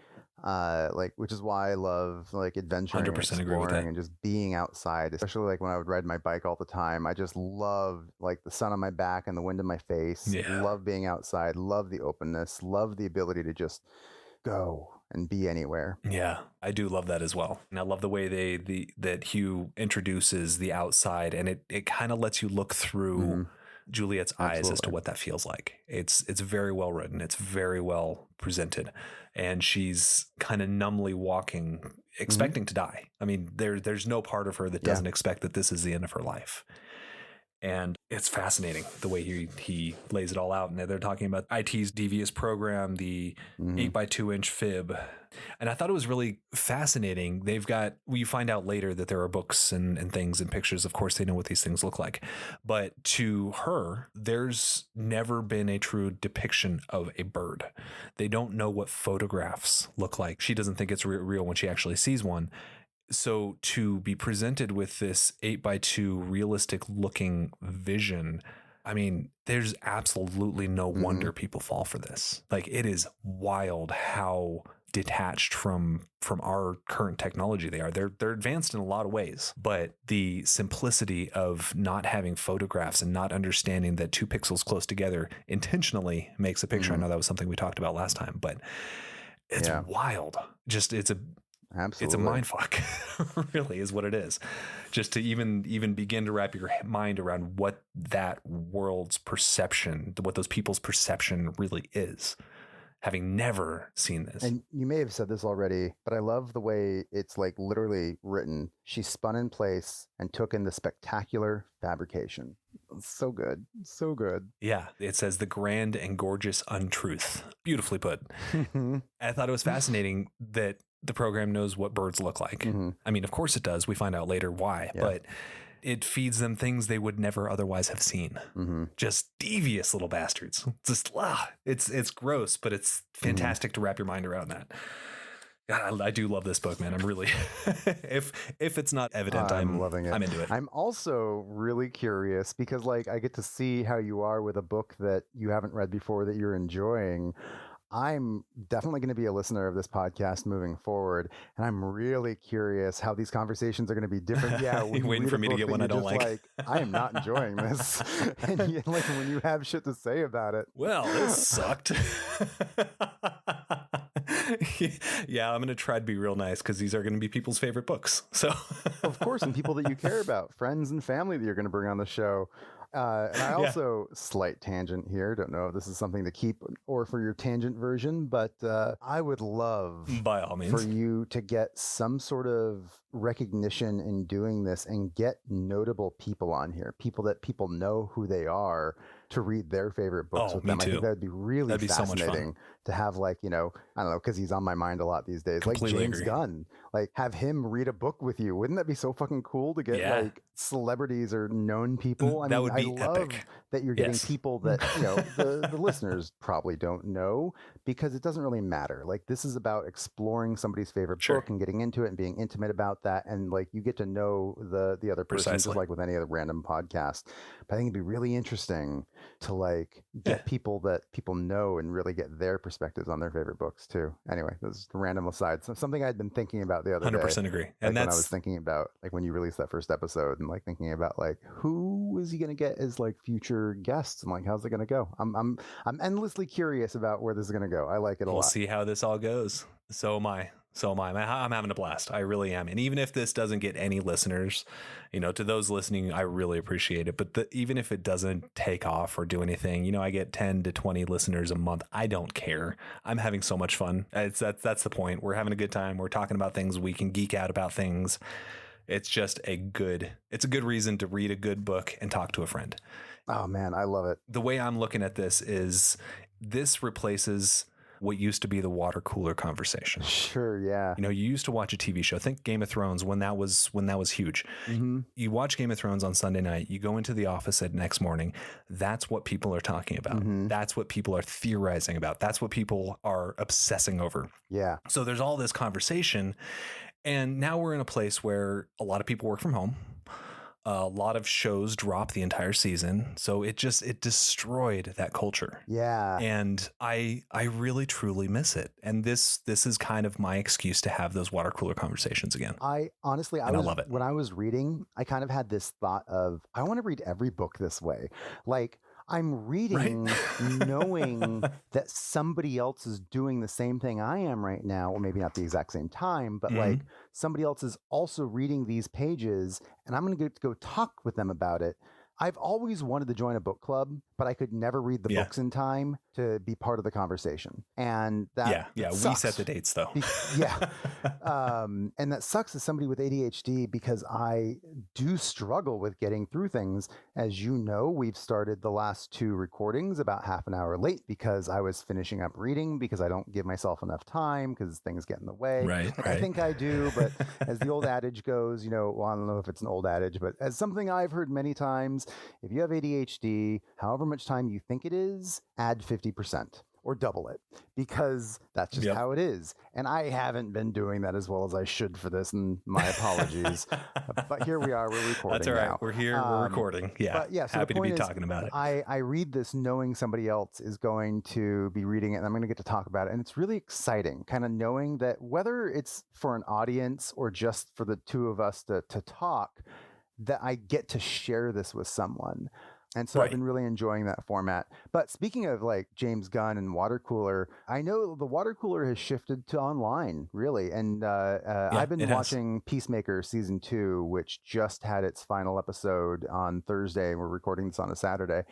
Which is why I love adventuring and exploring and just being outside, especially when I would ride my bike all the time. I just love the sun on my back and the wind in my face. Love being outside, love the openness, love the ability to just go and be anywhere. Yeah, I do love that as well. And I love the way that Hugh introduces the outside, and it kind of lets you look through Juliet's eyes as to what that feels like. It's very well written. It's very well presented. And she's kind of numbly walking, expecting to die. I mean, there's no part of her that doesn't expect that this is the end of her life. And it's fascinating the way he lays it all out. And they're talking about IT's devious program, the 8x2-inch fib. And I thought it was really fascinating. We find out later that there are books and things and pictures. Of course, they know what these things look like. But to her, there's never been a true depiction of a bird. They don't know what photographs look like. She doesn't think it's real when she actually sees one. So to be presented with this 8x2 realistic looking vision, I mean, there's absolutely no wonder people fall for this. It is wild how detached from our current technology they are. They're advanced in a lot of ways, but the simplicity of not having photographs and not understanding that 2 pixels close together intentionally makes a picture. I know that was something we talked about last time, but it's wild. Absolutely. It's a mind fuck, really, is what it is. Just to even begin to wrap your mind around what that world's perception, what those people's perception really is. having never seen this. And you may have said this already, but I love the way it's like literally written. She spun in place and took in the spectacular fabrication. So good. So good. Yeah. It says the grand and gorgeous untruth. Beautifully put. I thought it was fascinating that the program knows what birds look like. I mean, of course it does. We find out later why, but it feeds them things they would never otherwise have seen. Just devious little bastards. Just, it's gross, but it's fantastic to wrap your mind around that. God, I do love this book, man. I'm really, if it's not evident, I'm loving it. I'm into it. I'm also really curious because like I get to see how you are with a book that you haven't read before that you're enjoying. I'm definitely going to be a listener of this podcast moving forward, and I'm really curious how these conversations are going to be different. Yeah, when you waiting for me to get one I don't like. I am not enjoying this, and like when you have shit to say about it. Well, this sucked. Yeah, I'm going to try to be real nice because these are going to be people's favorite books. So, of course, and people that you care about, friends and family that you're going to bring on the show. And I also, slight tangent here, don't know if this is something to keep or for your tangent version, but I would love, by all means, for you to get some sort of recognition in doing this and get notable people on here, people that people know who they are, to read their favorite books with them. Too. I think that would be really fascinating so much fun. To have, like, you know, I don't know, because he's on my mind a lot these days. Completely like James Gunn, like have him read a book with you. Wouldn't that be so fucking cool to get like celebrities or known people? I that mean, would be I love epic. That you're getting people that, you know, the listeners probably don't know, because it doesn't really matter. Like, this is about exploring somebody's favorite book and getting into it and being intimate about that. And like, you get to know the other person, just like with any other random podcast. But I think it'd be really interesting to like get people that people know and really get their perspectives on their favorite books too. Anyway, this is a random aside. So something I'd been thinking about the other 100% day. Agree. Like and that's when I was thinking about like when you released that first episode and like thinking about like who is he going to get as like future guests and like how's it going to go? I'm endlessly curious about where this is going to go. I like it a lot. We'll see how this all goes. So am I. I'm having a blast. I really am. And even if this doesn't get any listeners, you know, to those listening, I really appreciate it. But even if it doesn't take off or do anything, you know, I get 10 to 20 listeners a month. I don't care. I'm having so much fun. That's the point. We're having a good time. We're talking about things. We can geek out about things. It's just a good reason to read a good book and talk to a friend. Oh man, I love it. The way I'm looking at this is this replaces what used to be the water cooler conversation. Sure, yeah. You know, you used to watch a TV show. Think Game of Thrones when that was huge. You watch Game of Thrones on Sunday night. You go into the office at next morning. That's what people are talking about. That's what people are theorizing about. That's what people are obsessing over. Yeah. So there's all this conversation, and now we're in a place where a lot of people work from home. A lot of shows drop the entire season. So it destroyed that culture. Yeah. And I really, truly miss it. And this is kind of my excuse to have those water cooler conversations again. I love it. When I was reading, I kind of had this thought of, I want to read every book this way. Like, I'm reading knowing that somebody else is doing the same thing I am right now, or maybe not the exact same time, but like somebody else is also reading these pages, and I'm going to go talk with them about it. I've always wanted to join a book club, but I could never read the books in time to be part of the conversation. And that sucks. We set the dates though. And that sucks as somebody with ADHD, because I do struggle with getting through things. As you know, we've started the last 2 recordings about half an hour late because I was finishing up reading, because I don't give myself enough time because things get in the way. Right. I think I do, but as the old adage goes, you know, well, I don't know if it's an old adage, but as something I've heard many times, if you have ADHD, however much time you think it is, add 50% or double it, because that's just how it is. And I haven't been doing that as well as I should for this, and my apologies. But here we are, we're recording. That's all right. Now. We're here, we're recording. Yeah. So happy to be talking about it. I read this knowing somebody else is going to be reading it, and I'm going to get to talk about it. And it's really exciting, kind of knowing that whether it's for an audience or just for the two of us to talk, that I get to share this with someone. And so I've been really enjoying that format. But speaking of like James Gunn and water cooler, I know the water cooler has shifted to online, really. And I've been watching Peacemaker season 2, which just had its final episode on Thursday. We're recording this on a Saturday.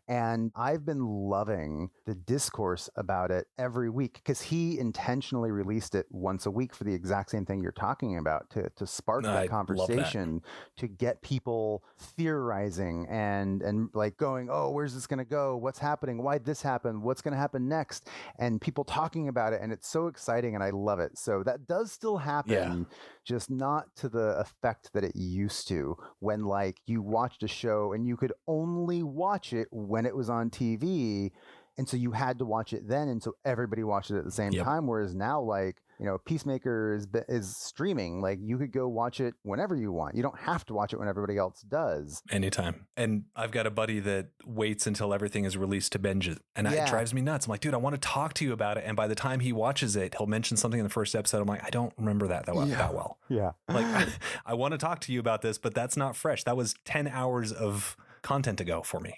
And I've been loving the discourse about it every week because he intentionally released it once a week for the exact same thing you're talking about, to spark that conversation, to get people theorizing and like going, oh, where's this going to go? What's happening? Why'd this happen? What's going to happen next? And people talking about it. And it's so exciting and I love it. So that does still happen, just not to the effect that it used to when like you watched a show and you could only watch it when it was on TV. And so you had to watch it then. And so everybody watched it at the same time. Whereas now, like, you know, Peacemaker is streaming. Like you could go watch it whenever you want. You don't have to watch it when everybody else does. Anytime. And I've got a buddy that waits until everything is released to binge it. And it drives me nuts. I'm like, dude, I want to talk to you about it. And by the time he watches it, he'll mention something in the first episode. I'm like, I don't remember that well. Yeah. Like, I want to talk to you about this, but that's not fresh. That was 10 hours of content ago for me.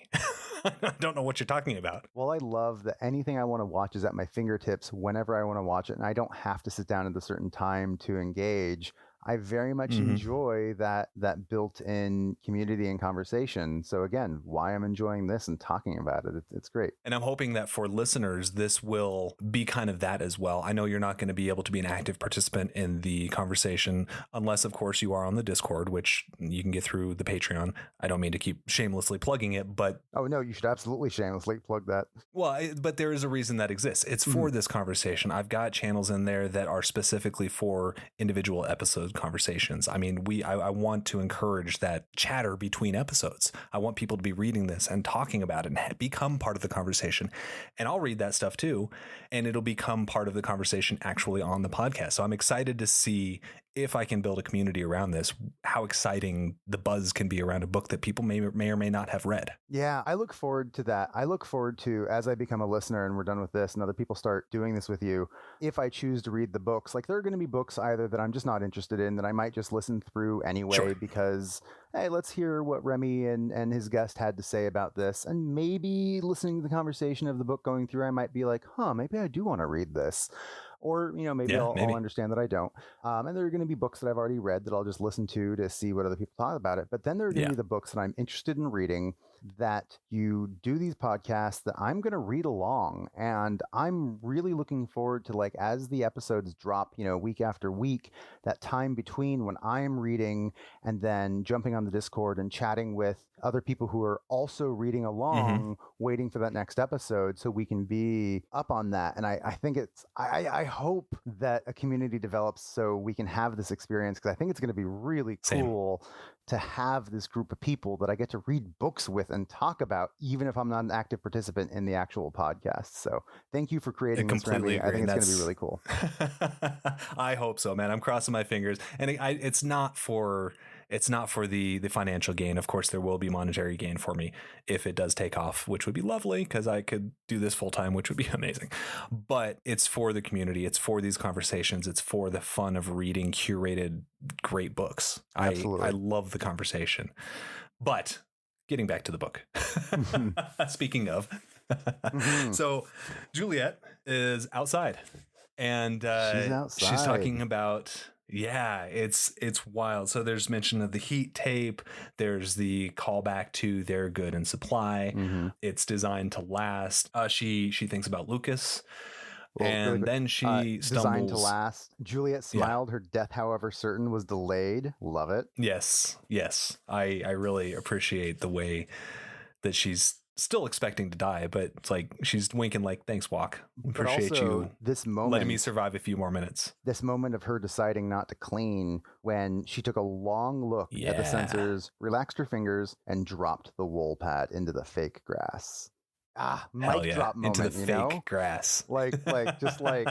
I don't know what you're talking about. Well, I love that anything I want to watch is at my fingertips whenever I want to watch it. And I don't have to sit down at a certain time to engage. I very much enjoy that built-in community and conversation. So again, why I'm enjoying this and talking about it, it's great. And I'm hoping that for listeners, this will be kind of that as well. I know you're not going to be able to be an active participant in the conversation unless, of course, you are on the Discord, which you can get through the Patreon. I don't mean to keep shamelessly plugging it, but... Oh, no, you should absolutely shamelessly plug that. Well, but there is a reason that exists. It's for this conversation. I've got channels in there that are specifically for individual episodes conversations. I mean, I want to encourage that chatter between episodes. I want people to be reading this and talking about it and become part of the conversation. And I'll read that stuff too. And it'll become part of the conversation actually on the podcast. So I'm excited to see if I can build a community around this, how exciting the buzz can be around a book that people may or may not have read. Yeah, I look forward to that. I look forward to, as I become a listener and we're done with this and other people start doing this with you, if I choose to read the books, like there are going to be books either that I'm just not interested in that I might just listen through anyway because, hey, let's hear what Remy and his guest had to say about this. And maybe listening to the conversation of the book going through, I might be like, maybe I do want to read this. Or, you know, maybe I'll understand that I don't. And there are going to be books that I've already read that I'll just listen to see what other people thought about it. But then there are going to be the books that I'm interested in reading that you do these podcasts that I'm going to read along. And I'm really looking forward to, like, as the episodes drop, you know, week after week, that time between when I'm reading and then jumping on the Discord and chatting with other people who are also reading along, waiting for that next episode so we can be up on that. And I think I hope that a community develops so we can have this experience because I think it's going to be really cool to have this group of people that I get to read books with and talk about, even if I'm not an active participant in the actual podcast. So thank you for creating this, Remy. I think it's going to be really cool. I hope so, man. I'm crossing my fingers. And it's not for the financial gain. Of course, there will be monetary gain for me if it does take off, which would be lovely because I could do this full time, which would be amazing. But it's for the community. It's for these conversations. It's for the fun of reading curated great books. Absolutely. I love the conversation. But getting back to the book, speaking of, so Juliet is outside and she's talking about... Yeah, it's wild. So there's mention of the heat tape. There's the callback to They're Good in Supply. It's designed to last. She thinks about Lucas. Well, and really then she stumbles. Designed to last. Juliet smiled. Her death, however certain, was delayed. Love it. Yes. I really appreciate the way that she's still expecting to die, but it's like she's winking like, thanks, Walk. Appreciate you this moment, letting me survive a few more minutes. This moment of her deciding not to clean when she took a long look at the sensors, relaxed her fingers, and dropped the wool pad into the fake grass. Mic drop moment, into the fake grass. Like just like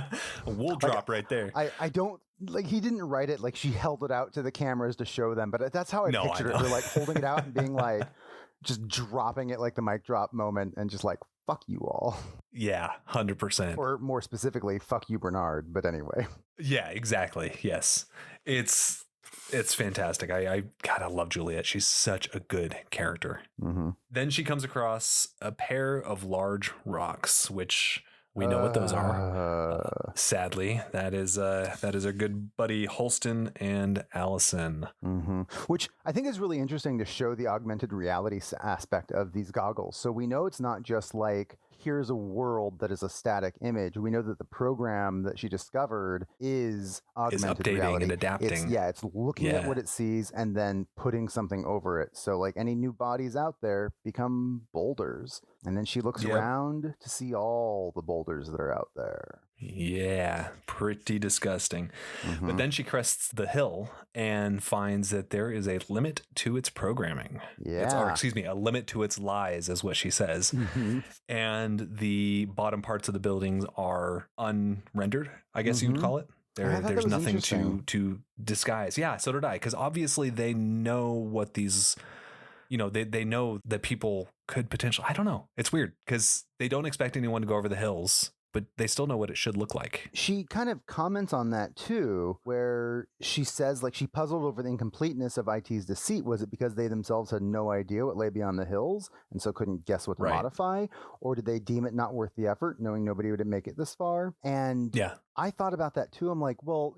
a wool drop right there. I don't like, he didn't write it like she held it out to the cameras to show them, but that's how I pictured it. They're like holding it out and being like, just dropping it like the mic drop moment and just like, fuck you all. Yeah, 100%. Or more specifically, fuck you, Bernard. But anyway. Yeah, exactly. Yes. It's It's fantastic. God, I love Juliet. She's such a good character. Mm-hmm. Then she comes across a pair of large rocks, which we know what those are. Sadly, that is our good buddy Holston and Allison. Mm-hmm. Which I think is really interesting to show the augmented reality aspect of these goggles. So we know it's not just like, here's a world that is a static image. We know that the program that she discovered is augmented updating reality. and adapting. It's looking at what it sees and then putting something over it. So like any new bodies out there become boulders. And then she looks around to see all the boulders that are out there. Yeah, pretty disgusting. Mm-hmm. But then she crests the hill and finds that there is a limit to its programming. Yeah. A limit to its lies is what she says. Mm-hmm. And the bottom parts of the buildings are unrendered, I guess you'd call it. There's nothing to disguise. Yeah, so did I. Because obviously they know what these... they know that people could potentially... I don't know. It's weird because they don't expect anyone to go over the hills, but they still know what it should look like. She kind of comments on that too, where she says like she puzzled over the incompleteness of IT's deceit. Was it because they themselves had no idea what lay beyond the hills and so couldn't guess what to modify? Or did they deem it not worth the effort, knowing nobody would make it this far? And I thought about that too. I'm like, well,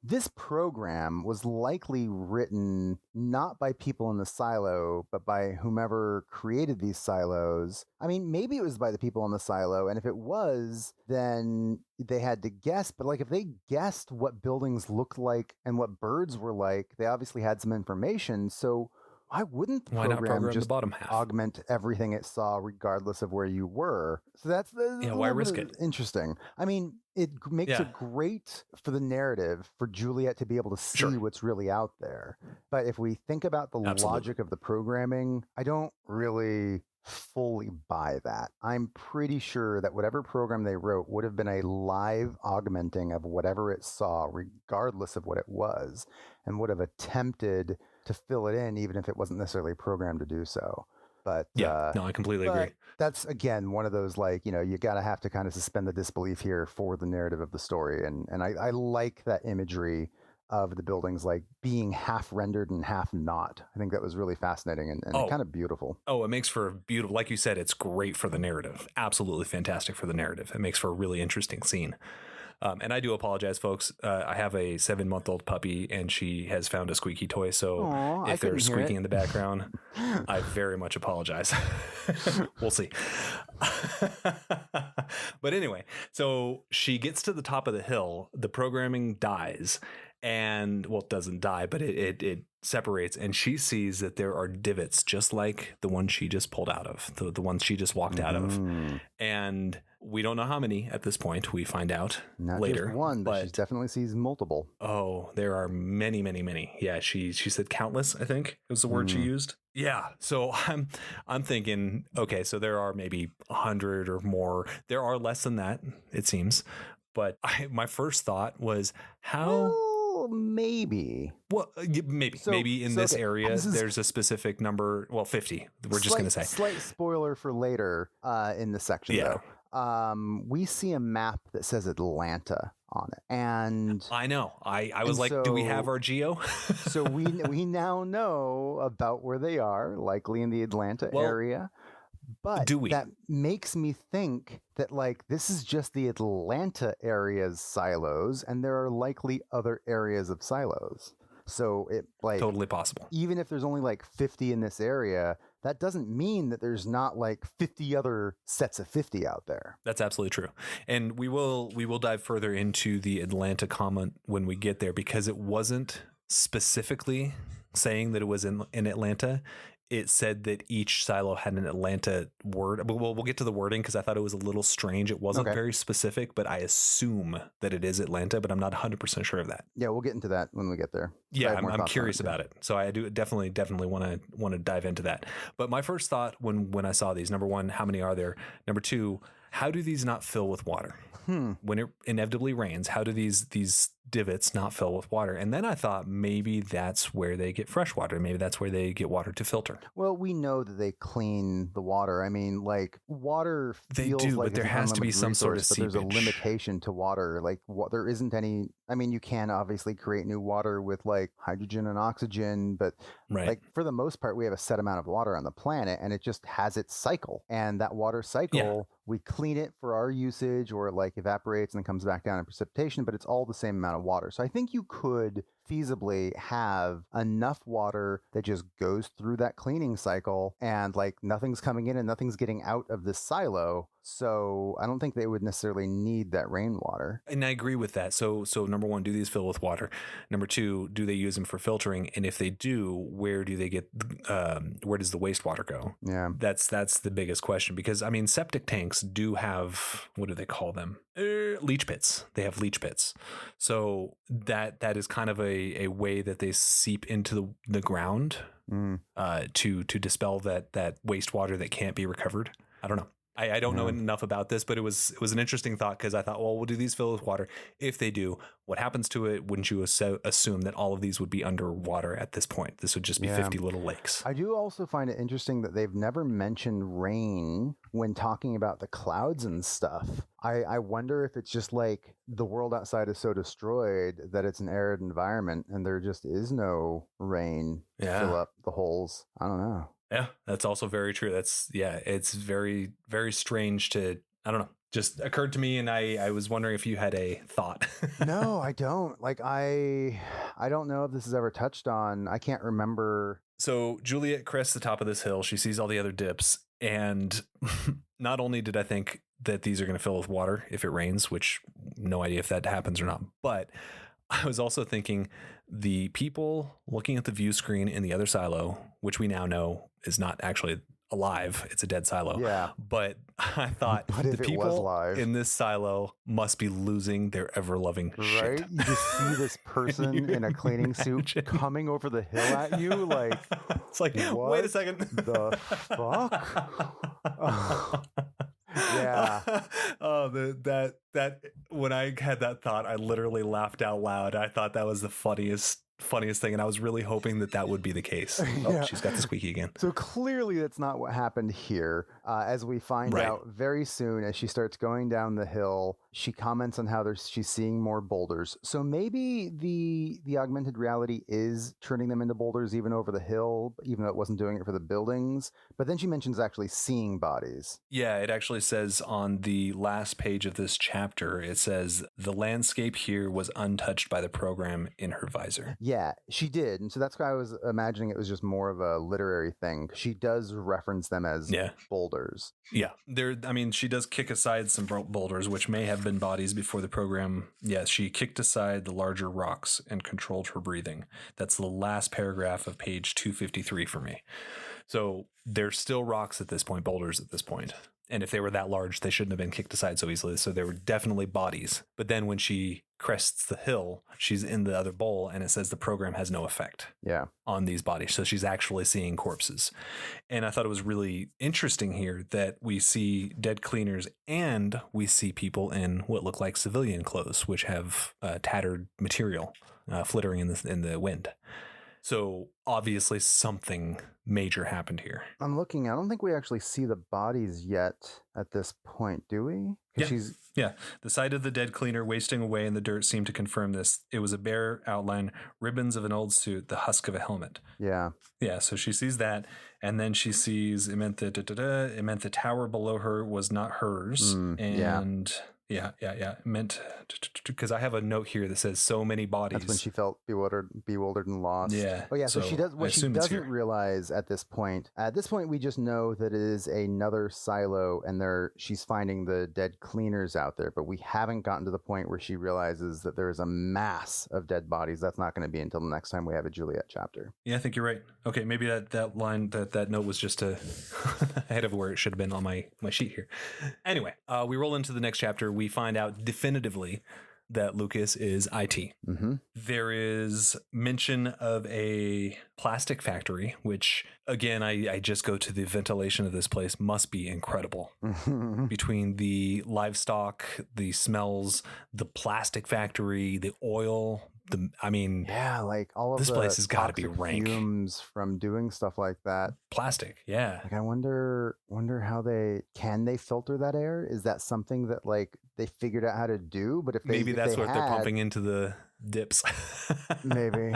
this program was likely written not by people in the silo, but by whomever created these silos. I mean, maybe it was by the people in the silo. And if it was, then they had to guess. But like if they guessed what buildings looked like and what birds were like, they obviously had some information. So why wouldn't the program just the bottom half? Augment everything it saw regardless of where you were? So that's why risk it? Interesting. I mean, it makes it great for the narrative for Juliet to be able to see what's really out there. But if we think about the logic of the programming, I don't really fully buy that. I'm pretty sure that whatever program they wrote would have been a live augmenting of whatever it saw, regardless of what it was, and would have attempted to fill it in, even if it wasn't necessarily programmed to do so. But I completely agree. That's again one of those like, you gotta have to kind of suspend the disbelief here for the narrative of the story. And I like that imagery of the buildings like being half rendered and half not. I think that was really fascinating and kind of beautiful. Oh, it makes for a beautiful, like you said, it's great for the narrative. Absolutely fantastic for the narrative. It makes for a really interesting scene. And I do apologize, folks. I have a 7-month-old puppy, and she has found a squeaky toy. So if there's squeaking in the background, I very much apologize. We'll see. But anyway, so she gets to the top of the hill. The programming dies. And it doesn't die, but it separates, and she sees that there are divots just like the one she just pulled out of, the ones she just walked out of. And we don't know how many at this point. We find out Not later. Just one, but she definitely sees multiple. Oh, there are many, many, many. Yeah, she said countless, I think was the word she used. Yeah. So I'm thinking, okay, so there are maybe 100 or more. There are less than that, it seems. But my first thought was maybe. Well, maybe in this area, there's a specific number. Well, 50. We're just going to say. Slight spoiler for later in the section, though. We see a map that says Atlanta on it. And I know. I was like, do we have our geo? So we now know about where they are, likely in the Atlanta area. But that makes me think that like this is just the Atlanta area's silos, and there are likely other areas of silos. So it like totally possible. Even if there's only like 50 in this area, that doesn't mean that there's not like 50 other sets of 50 out there. That's absolutely true. And we will dive further into the Atlanta comment when we get there, because it wasn't specifically saying that it was in Atlanta. It said that each silo had an Atlanta word. We'll get to the wording because I thought it was a little strange. It wasn't very specific, but I assume that it is Atlanta, but I'm not 100% sure of that. Yeah, we'll get into that when we get there. Yeah, I'm curious about it. So I do definitely want to dive into that. But my first thought when I saw these, number one, how many are there? Number two, how do these not fill with water? When it inevitably rains, how do these divots not fill with water. And then I thought maybe that's where they get fresh water. Maybe that's where they get water to filter. Well, we know that they clean the water. I mean, like water They feels do, like but there it's an has to be unlimited some sort of resource, but there's a seepage. limitation to water. Like there isn't any. I mean, you can obviously create new water with like hydrogen and oxygen, but Right. like for the most part, we have a set amount of water on the planet, and it just has its cycle. And that water cycle, we clean it for our usage, or it like evaporates and then comes back down in precipitation. But it's all the same amount of water. So I think you could feasibly have enough water that just goes through that cleaning cycle, and like nothing's coming in and nothing's getting out of this silo. So I don't think they would necessarily need that rainwater. And I agree with that. So number one, do these fill with water? Number two, do they use them for filtering? And if they do, where do they get? Where does the wastewater go? Yeah, That's the biggest question, because I mean, septic tanks do have, what do they call them? Leach pits. They have leach pits. So that is kind of a way that they seep into the ground to dispel that wastewater that can't be recovered. I don't know. I don't know enough about this, but it was an interesting thought, because I thought, well, do these fill with water? If they do, what happens to it? Wouldn't you assume that all of these would be underwater at this point? This would just be 50 little lakes. I do also find it interesting that they've never mentioned rain when talking about the clouds and stuff. I wonder if it's just like the world outside is so destroyed that it's an arid environment and there just is no rain to fill up the holes. I don't know. Yeah, that's also very true. It's very, very strange to, I don't know, just occurred to me, and I was wondering if you had a thought. No, I don't. Like, I don't know if this is ever touched on. I can't remember. So Juliet crests the top of this hill. She sees all the other dips, and not only did I think that these are going to fill with water if it rains, which no idea if that happens or not, but I was also thinking the people looking at the view screen in the other silo, which we now know is not actually alive, it's a dead silo. Yeah. But I thought the people in this silo must be losing their ever-loving shit. Right? You just see this person in a cleaning suit coming over the hill at you, like, it's like, wait a second. The fuck? Yeah. That when I had that thought, I literally laughed out loud. I thought that was the funniest thing, and I was really hoping that would be the case. Oh, she's got the squeaky again. So clearly that's not what happened here. As we find out very soon, as she starts going down the hill, she comments on how she's seeing more boulders. So maybe the augmented reality is turning them into boulders even over the hill, even though it wasn't doing it for the buildings. But then she mentions actually seeing bodies. Yeah, it actually says on the last page of this chapter, it says the landscape here was untouched by the program in her visor. Yeah, she did. And so that's why I was imagining it was just more of a literary thing. She does reference them as boulders. Yeah, she does kick aside some boulders, which may have been bodies before the program. Yes, she kicked aside the larger rocks and controlled her breathing. That's the last paragraph of page 253 for me. So they're still rocks at this point, boulders at this point. And if they were that large, they shouldn't have been kicked aside so easily. So they were definitely bodies. But then when she crests the hill, she's in the other bowl, and it says the program has no effect on these bodies. So she's actually seeing corpses. And I thought it was really interesting here that we see dead cleaners and we see people in what look like civilian clothes, which have tattered material flittering in the wind. So obviously something major happened here. I'm looking. I don't think we actually see the bodies yet at this point, do we? Yeah. The sight of the dead cleaner wasting away in the dirt seemed to confirm this. It was a bare outline, ribbons of an old suit, the husk of a helmet. Yeah. Yeah, so she sees that, and then she sees it meant the tower below her was not hers. Yeah. It meant, because I have a note here that says so many bodies. That's when she felt bewildered and lost. Yeah. Oh yeah. So she does. What she doesn't realize at this point. At this point, we just know that it is another silo, and she's finding the dead cleaners out there. But we haven't gotten to the point where she realizes that there is a mass of dead bodies. That's not going to be until the next time we have a Juliet chapter. Yeah, I think you're right. Okay, maybe that line, that note was just ahead of where it should have been on my sheet here. Anyway, we roll into the next chapter. We find out definitively that Lucas is IT. Mm-hmm. There is mention of a plastic factory, which again, I just go to the ventilation of this place must be incredible. Between the livestock, the smells, the plastic factory, the oil, yeah, like all of this the place has got to be toxic rank. fumes from doing stuff like that. Plastic, yeah. Like I wonder how they filter that air. Is that something that like they figured out how to do? But if maybe that's what they're had, pumping into the dips. maybe.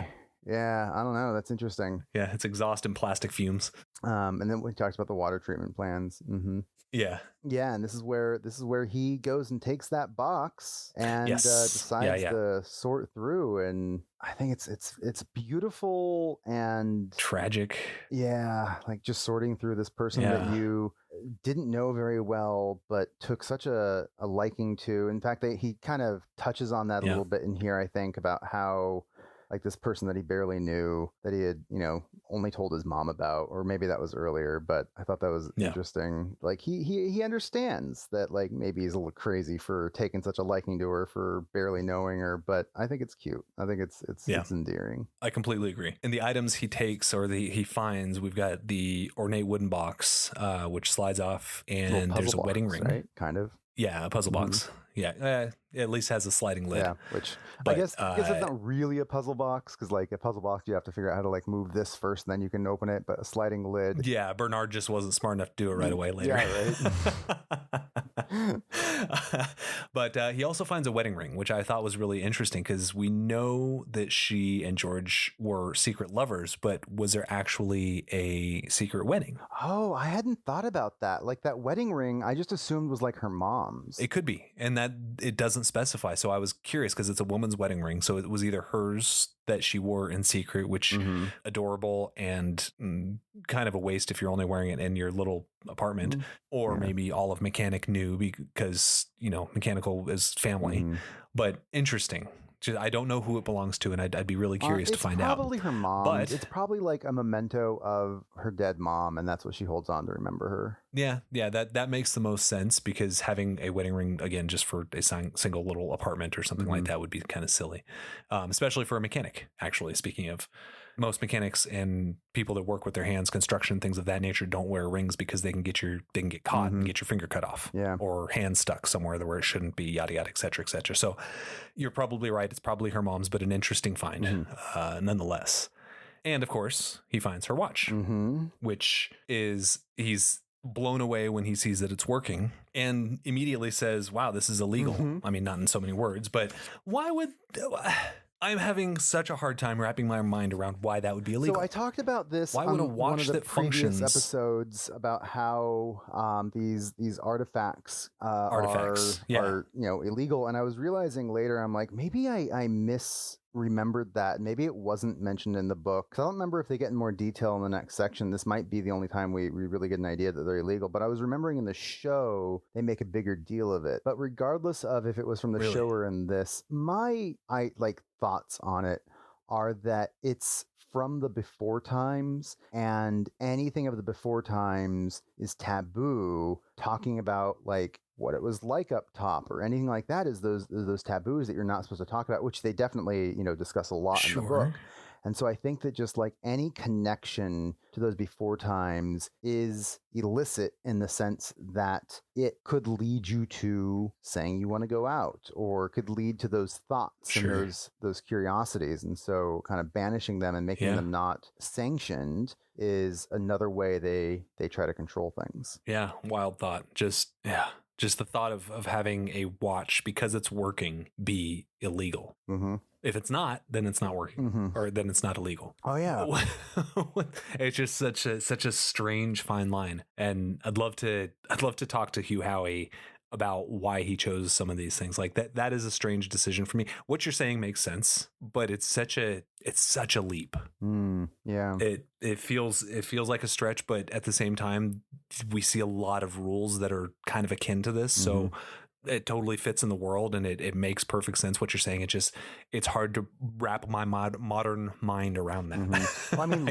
Yeah, I don't know. That's interesting. Yeah, it's exhaust and plastic fumes. And then we talked about the water treatment plans. Mm-hmm. Yeah. Yeah, and this is where he goes and takes that box and decides to sort through, and I think it's beautiful and tragic. Yeah, like just sorting through this person that you didn't know very well, but took such a liking to. In fact, he kind of touches on that a little bit in here, I think, about how like this person that he barely knew, that he had, only told his mom about, or maybe that was earlier, but I thought that was interesting. Like he understands that like maybe he's a little crazy for taking such a liking to her, for barely knowing her, but I think it's cute. I think it's endearing. I completely agree. And the items he takes or he finds, we've got the ornate wooden box, which slides off, and there's a wedding ring, right? Kind of. Yeah, a puzzle box. Yeah, it at least has a sliding lid. Yeah, which I guess it's not really a puzzle box, because like a puzzle box, you have to figure out how to like move this first, and then you can open it. But a sliding lid. Yeah, Bernard just wasn't smart enough to do it right away later. Yeah, right. But he also finds a wedding ring, which I thought was really interesting, because we know that she and George were secret lovers, but was there actually a secret wedding? Oh, I hadn't thought about that. Like that wedding ring, I just assumed was like her mom's. It could be, and that it doesn't specify. So I was curious, because it's a woman's wedding ring, so it was either hers that she wore in secret, which adorable and kind of a waste if you're only wearing it in your little apartment, or maybe all of Mechanic knew, because Mechanical is family. But interesting. I don't know who it belongs to, and I'd be really curious to find out. It's probably her mom. But it's probably like a memento of her dead mom, and that's what she holds on to remember her. Yeah, that makes the most sense, because having a wedding ring, again, just for a single little apartment or something like that would be kind of silly, especially for a mechanic. Actually, speaking of, most mechanics and people that work with their hands, construction, things of that nature, don't wear rings because they can get caught and get your finger cut off, or hand stuck somewhere where it shouldn't be, yada yada, et cetera, et cetera. So you're probably right. It's probably her mom's, but an interesting find nonetheless. And of course, he finds her watch, which is he's blown away when he sees that it's working, and immediately says, "Wow, this is illegal." I mean, not in so many words, but why would I'm having such a hard time wrapping my mind around why that would be illegal. So I talked about this on one of the previous episodes about how these artifacts are illegal, and I was realizing later, I'm like, maybe I misremembered that. Maybe it wasn't mentioned in the book, because I don't remember if they get in more detail in the next section. This might be the only time we really get an idea that they're illegal, but I was remembering in the show they make a bigger deal of it. But regardless of if it was from the show or in this, my thoughts on it are that it's from the before times, and anything of the before times is taboo. Talking about like what it was like up top or anything like that is those taboos that you're not supposed to talk about, which they definitely discuss a lot in the book. And so I think that just like any connection to those before times is illicit, in the sense that it could lead you to saying you want to go out, or could lead to those thoughts and those curiosities. And so kind of banishing them and making them not sanctioned is another way they try to control things. Yeah. Wild thought. Just the thought of having a watch, because it's working, be illegal. If it's not, then it's not working, or then it's not illegal. Oh yeah. It's just such a strange fine line. And I'd love to talk to Hugh Howey about why he chose some of these things. Like that is a strange decision for me. What you're saying makes sense, but it's such a leap. Yeah. It feels like a stretch, but at the same time, we see a lot of rules that are kind of akin to this. So it totally fits in the world, and it makes perfect sense what you're saying. It's hard to wrap my modern mind around that. Mm-hmm. Well, I mean,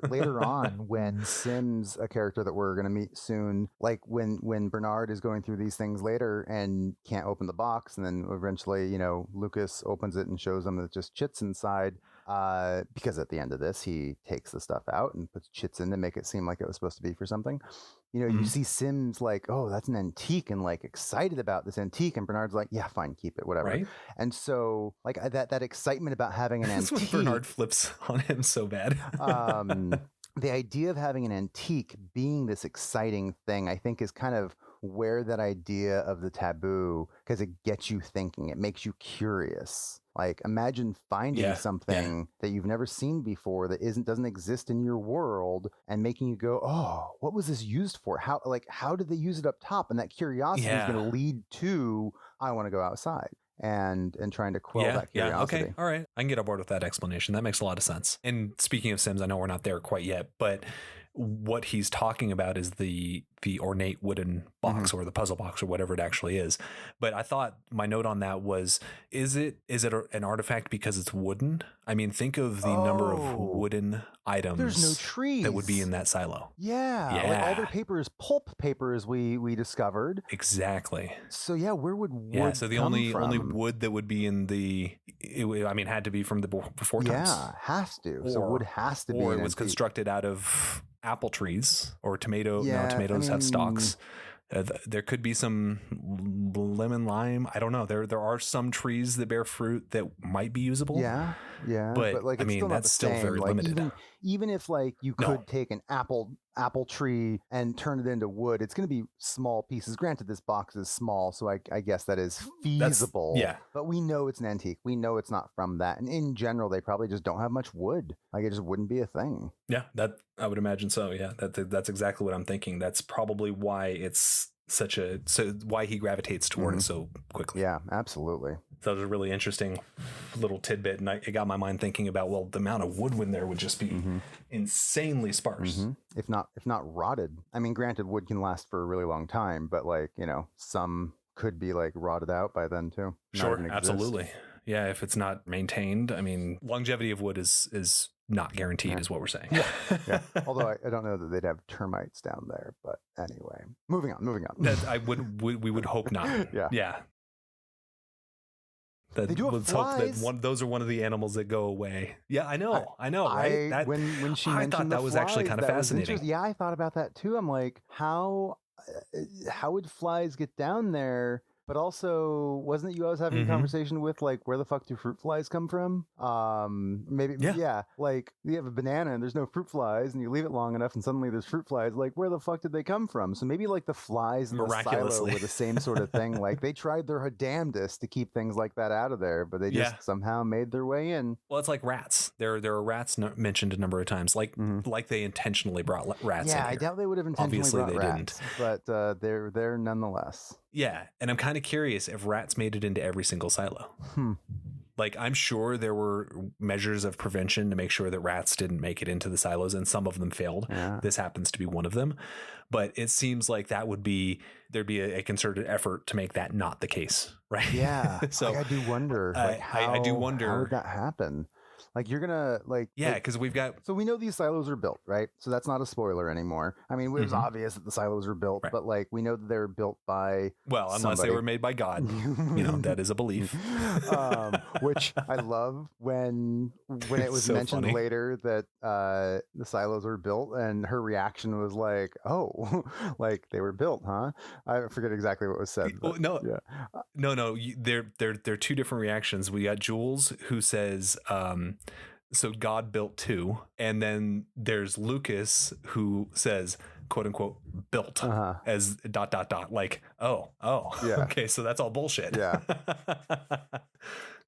later on, when Sims, a character that we're going to meet soon, like when Bernard is going through these things later and can't open the box, and then eventually, Lucas opens it and shows them that just chits inside. Because at the end of this, he takes the stuff out and puts chits in to make it seem like it was supposed to be for something. You see Sims like, oh, that's an antique, and like excited about this antique, and Bernard's like, yeah, fine, keep it, whatever. Right. And so like that excitement about having an That's antique. when Bernard flips on him so bad. The idea of having an antique being this exciting thing, I think, is kind of where that idea of the taboo, because it gets you thinking, it makes you curious. Like, imagine finding something that you've never seen before that doesn't exist in your world, and making you go, oh, what was this used for? How did they use it up top? And that curiosity is going to lead to, I want to go outside. And trying to quell that curiosity. Okay. All right. I can get on board with that explanation. That makes a lot of sense. And speaking of Sims, I know we're not there quite yet, but what he's talking about is the ornate wooden box or the puzzle box or whatever it actually is. But I thought my note on that was, is it an artifact because it's wooden? I mean, think of the number of wooden items. There's no trees that would be in that silo. Yeah. Like all their paper is pulp paper, as we discovered. Exactly. So yeah, where would wood so the come only from? wood that would be in had to be from the before times. Yeah, has to. So wood has to be. Or it was constructed out of apple trees or tomato. No, tomatoes have stalks. There could be some lemon lime. I don't know. There are some trees that bear fruit that might be usable. Yeah. But like, it's that's still very limited. Even if like you could take an apple tree and turn it into wood, it's going to be small pieces. Granted, this box is small, so I guess that is feasible. But we know it's an antique. We know it's not from that. And in general, they probably just don't have much wood. Like, it just wouldn't be a thing. Yeah, that I would imagine so. Yeah, that's exactly what I'm thinking. That's probably why it's why he gravitates toward it so quickly. Yeah, absolutely. So that was a really interesting little tidbit, and it got my mind thinking about, well, the amount of wood in there would just be insanely sparse. If not rotted. I mean, granted, wood can last for a really long time, but like, some could be like rotted out by then too. Sure, absolutely. Yeah, if it's not maintained, I mean, longevity of wood is not guaranteed, is what we're saying. Yeah. Although I don't know that they'd have termites down there, but anyway, moving on. We would hope not. Yeah. They do have let's flies. Hope that those are one of the animals that go away. Yeah, I know, right? When she mentioned I thought that was actually kind of fascinating. Yeah, I thought about that too. I'm like, how would flies get down there? But also, wasn't it you I was having a conversation with, like, where the fuck do fruit flies come from? Like, you have a banana and there's no fruit flies, and you leave it long enough and suddenly there's fruit flies. Like, where the fuck did they come from? So maybe, like, the flies in the silo were the same sort of thing. Like, they tried their damnedest to keep things like that out of there, but they just somehow made their way in. Well, it's like rats. There are rats mentioned a number of times, like they intentionally brought rats in here. I doubt they would have intentionally brought they rats, didn't. But they're there nonetheless. Yeah, and I'm kind of curious if rats made it into every single silo. Like, I'm sure there were measures of prevention to make sure that rats didn't make it into the silos, and some of them failed. Yeah. This happens to be one of them. But it seems like there'd be a concerted effort to make that not the case, right? Yeah. So I do wonder. I do wonder. How did that happen? Like, you're gonna because we've got. So we know these silos are built, right? So that's not a spoiler anymore. I mean, it was obvious that the silos are built, but like, we know that they're built by unless they were made by God, that is a belief. Which I love when it was mentioned later that the silos were built, and her reaction was like, "Oh, like they were built, huh?" I forget exactly what was said. But, no. They're two different reactions. We got Jules, who says, so God built two, and then there's Lucas, who says, quote unquote, built as ... like, okay, so that's all bullshit. Yeah.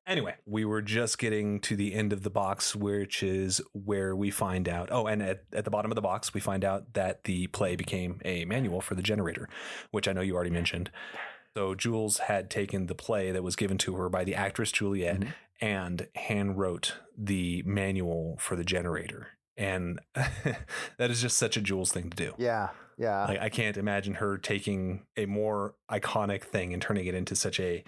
Anyway, we were just getting to the end of the box, which is where we find out. Oh, and at the bottom of the box, we find out that the play became a manual for the generator, which I know you already mentioned. So Jules had taken the play that was given to her by the actress Juliet and hand wrote the manual for the generator. And that is just such a Jules thing to do. Yeah. Yeah. Like, I can't imagine her taking a more iconic thing and turning it into such a,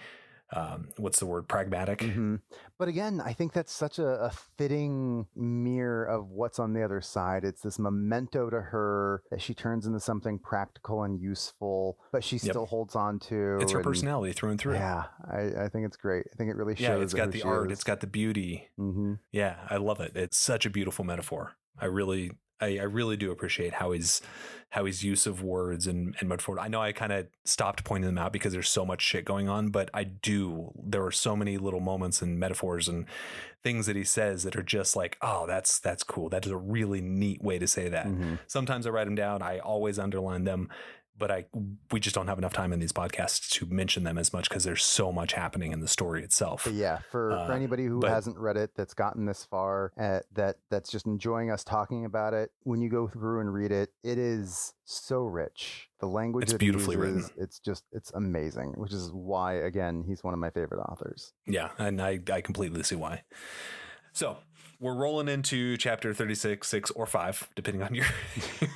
what's the word? Pragmatic. Mm-hmm. But again, I think that's such a fitting mirror of what's on the other side. It's this memento to her that she turns into something practical and useful, but she still holds on to. It's her personality through and through. Yeah, I think it's great. I think it really shows. Yeah, it's got the art. It's got the beauty. Mm-hmm. Yeah, I love it. It's such a beautiful metaphor. I really do appreciate how his use of words and metaphor. I know I kind of stopped pointing them out because there's so much shit going on, but there are so many little moments and metaphors and things that he says that are just like, oh, that's cool. That is a really neat way to say that. Mm-hmm. Sometimes I write them down. I always underline them, but we just don't have enough time in these podcasts to mention them as much because there's so much happening in the story itself. But yeah, for anybody who hasn't read it, that's gotten this far, that's just enjoying us talking about it, when you go through and read it, it is so rich. The language it's that beautifully he uses, written. It's amazing, which is why, again, he's one of my favorite authors. Yeah, and I completely see why. So we're rolling into chapter 36, 6, or 5, depending on your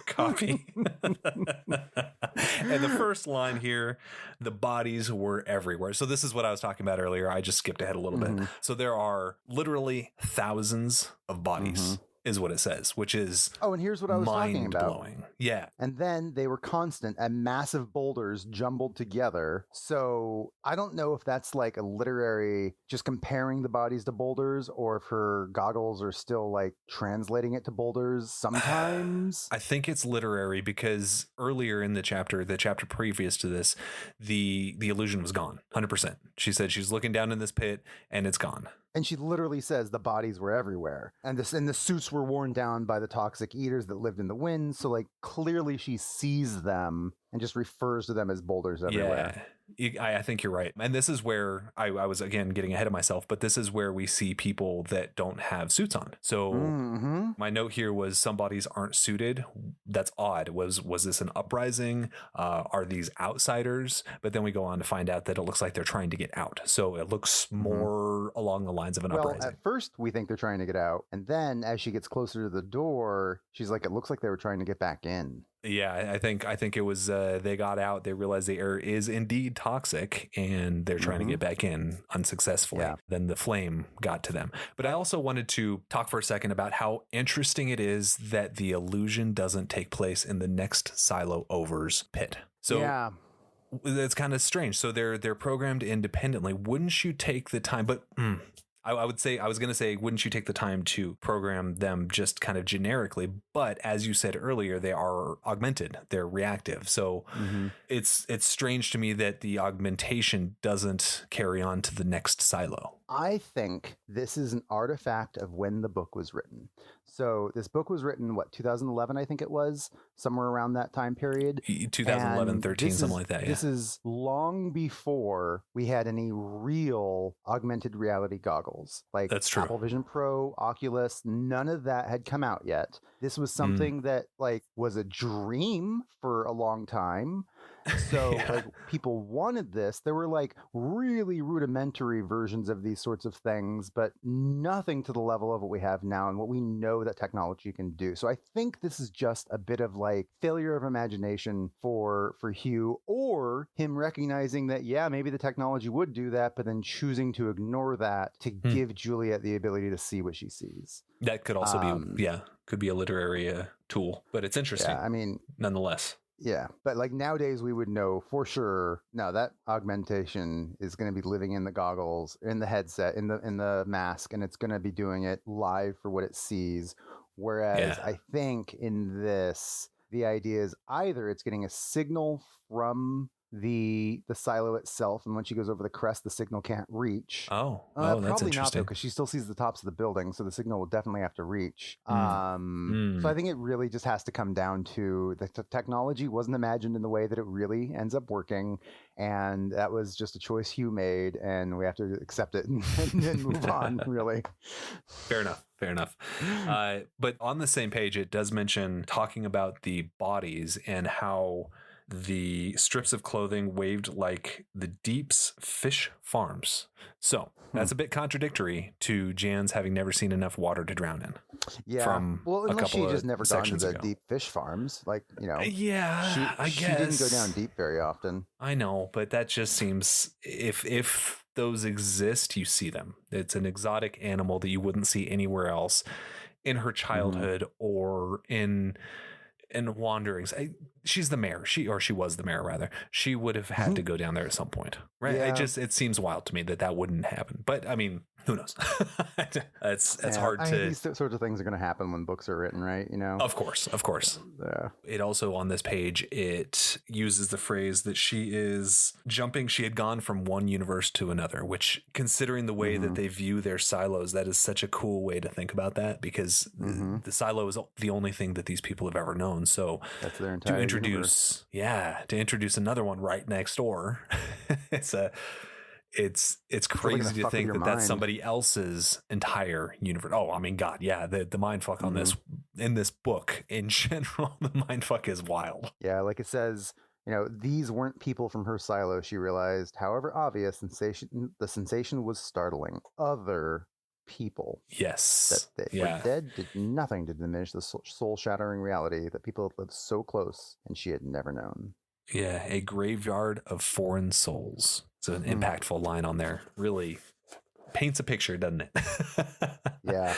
copy. And the first line here, the bodies were everywhere. So this is what I was talking about earlier. I just skipped ahead a little bit. So there are literally thousands of bodies. Is what it says, which is and here's what I was talking about. Mind-blowing. Yeah. And then they were constant and massive boulders jumbled together. So I don't know if that's like a literary, just comparing the bodies to boulders, or if her goggles are still like translating it to boulders sometimes. I think it's literary because earlier in the chapter previous to this, the illusion was gone, 100%. She said she's looking down in this pit and it's gone. And she literally says the bodies were everywhere. And the suits were worn down by the toxic eaters that lived in the wind. So like clearly she sees them and just refers to them as boulders everywhere. Yeah, I think you're right. And this is where I was, again, getting ahead of myself, but this is where we see people that don't have suits on. So my note here was some bodies aren't suited. That's odd. Was this an uprising? Are these outsiders? But then we go on to find out that it looks like they're trying to get out. So it looks more along the lines of an uprising. At first we think they're trying to get out. And then as she gets closer to the door, she's like, it looks like they were trying to get back in. Yeah, I think it was they got out. They realized the air is indeed toxic, and they're trying to get back in unsuccessfully. Yeah. Then the flame got to them. But I also wanted to talk for a second about how interesting it is that the illusion doesn't take place in the next silo over's pit. So yeah. It's kind of strange. So they're programmed independently. Wouldn't you take the time? But I would say, I was going to say, wouldn't you take the time to program them just kind of generically? But as you said earlier, they are augmented. They're reactive. So it's strange to me that the augmentation doesn't carry on to the next silo. I think this is an artifact of when the book was written. So this book was written, 2011, I think it was, somewhere around that time period. 2011, 13, something like that. Yeah. This is long before we had any real augmented reality goggles. Like that's true. Apple Vision Pro, Oculus, none of that had come out yet. This was something that like was a dream for a long time. So like people wanted this. There were like really rudimentary versions of these sorts of things, but nothing to the level of what we have now and what we know that technology can do. So I think this is just a bit of like failure of imagination for Hugh, or him recognizing that, yeah, maybe the technology would do that, but then choosing to ignore that to give Juliet the ability to see what she sees. That could also be, could be a literary tool, but it's interesting. Yeah, I mean, nonetheless. Yeah, but like nowadays we would know for sure. No, that augmentation is going to be living in the goggles, in the headset, in the mask, and it's going to be doing it live for what it sees. Whereas I think in this, the idea is either it's getting a signal from the silo itself, and when she goes over the crest, the signal can't reach. That's probably interesting. not though, because she still sees the tops of the building, so the signal will definitely have to reach. So I think it really just has to come down to the technology wasn't imagined in the way that it really ends up working, and that was just a choice Hugh made, and we have to accept it and then move on. Really, fair enough. But on the same page, it does mention talking about the bodies and how The strips of clothing waved like the deep's fish farms. So that's a bit contradictory to Jan's having never seen enough water to drown in. Yeah. From well, unless she just never gone to the ago. deep fish farms, like, you know. Yeah, I guess she didn't go down deep very often. I know, but that just seems, if those exist, you see them. It's an exotic animal that you wouldn't see anywhere else in her childhood or in wanderings. She's the mayor. She was the mayor, rather. She would have had to go down there at some point, right? Yeah. It seems wild to me that wouldn't happen. But I mean, who knows? It's hard to. These sorts of things are going to happen when books are written, right? You know. Of course. Yeah. It also, on this page, it uses the phrase that she is jumping. She had gone from one universe to another, which, considering the way that they view their silos, that is such a cool way to think about that, because the silo is the only thing that these people have ever known. So that's their entire universe. To introduce another one right next door. It's crazy to think that that's somebody else's entire universe. Oh, I mean, God, yeah, the mind fuck on this, in this book in general, the mind fuck is wild. Yeah, like it says, you know, these weren't people from her silo, she realized. However obvious, the sensation was startling. Other people. Yes. That they were dead did nothing to diminish the soul-shattering reality that people had lived so close and she had never known. Yeah, a graveyard of foreign souls. It's an impactful line on there. Really paints a picture, doesn't it? Yeah.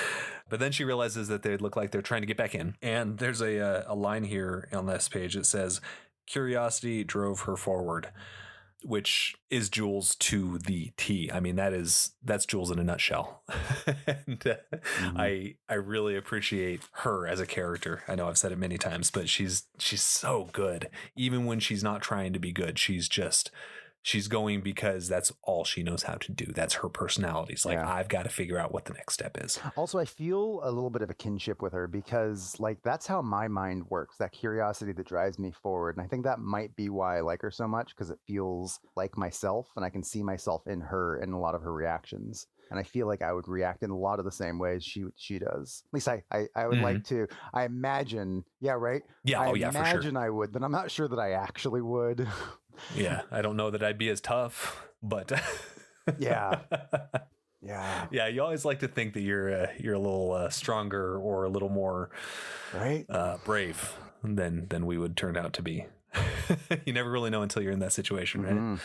But then she realizes that they look like they're trying to get back in. And there's a line here on this page that says, curiosity drove her forward, which is Jules to the T. I mean, that's Jules in a nutshell. And I really appreciate her as a character. I know I've said it many times, but she's so good. Even when she's not trying to be good, she's going because that's all she knows how to do. That's her personality. It's like, I've got to figure out what the next step is. Also, I feel a little bit of a kinship with her because, like, that's how my mind works, that curiosity that drives me forward. And I think that might be why I like her so much, because it feels like myself and I can see myself in her and a lot of her reactions. And I feel like I would react in a lot of the same ways she does. At least I would like to. I imagine. Yeah, right? Yeah, I for sure. imagine I would, but I'm not sure that I actually would. Yeah, I don't know that I'd be as tough, but yeah. Yeah. Yeah, you always like to think that you're a little stronger or a little more brave than we would turn out to be. You never really know until you're in that situation, right?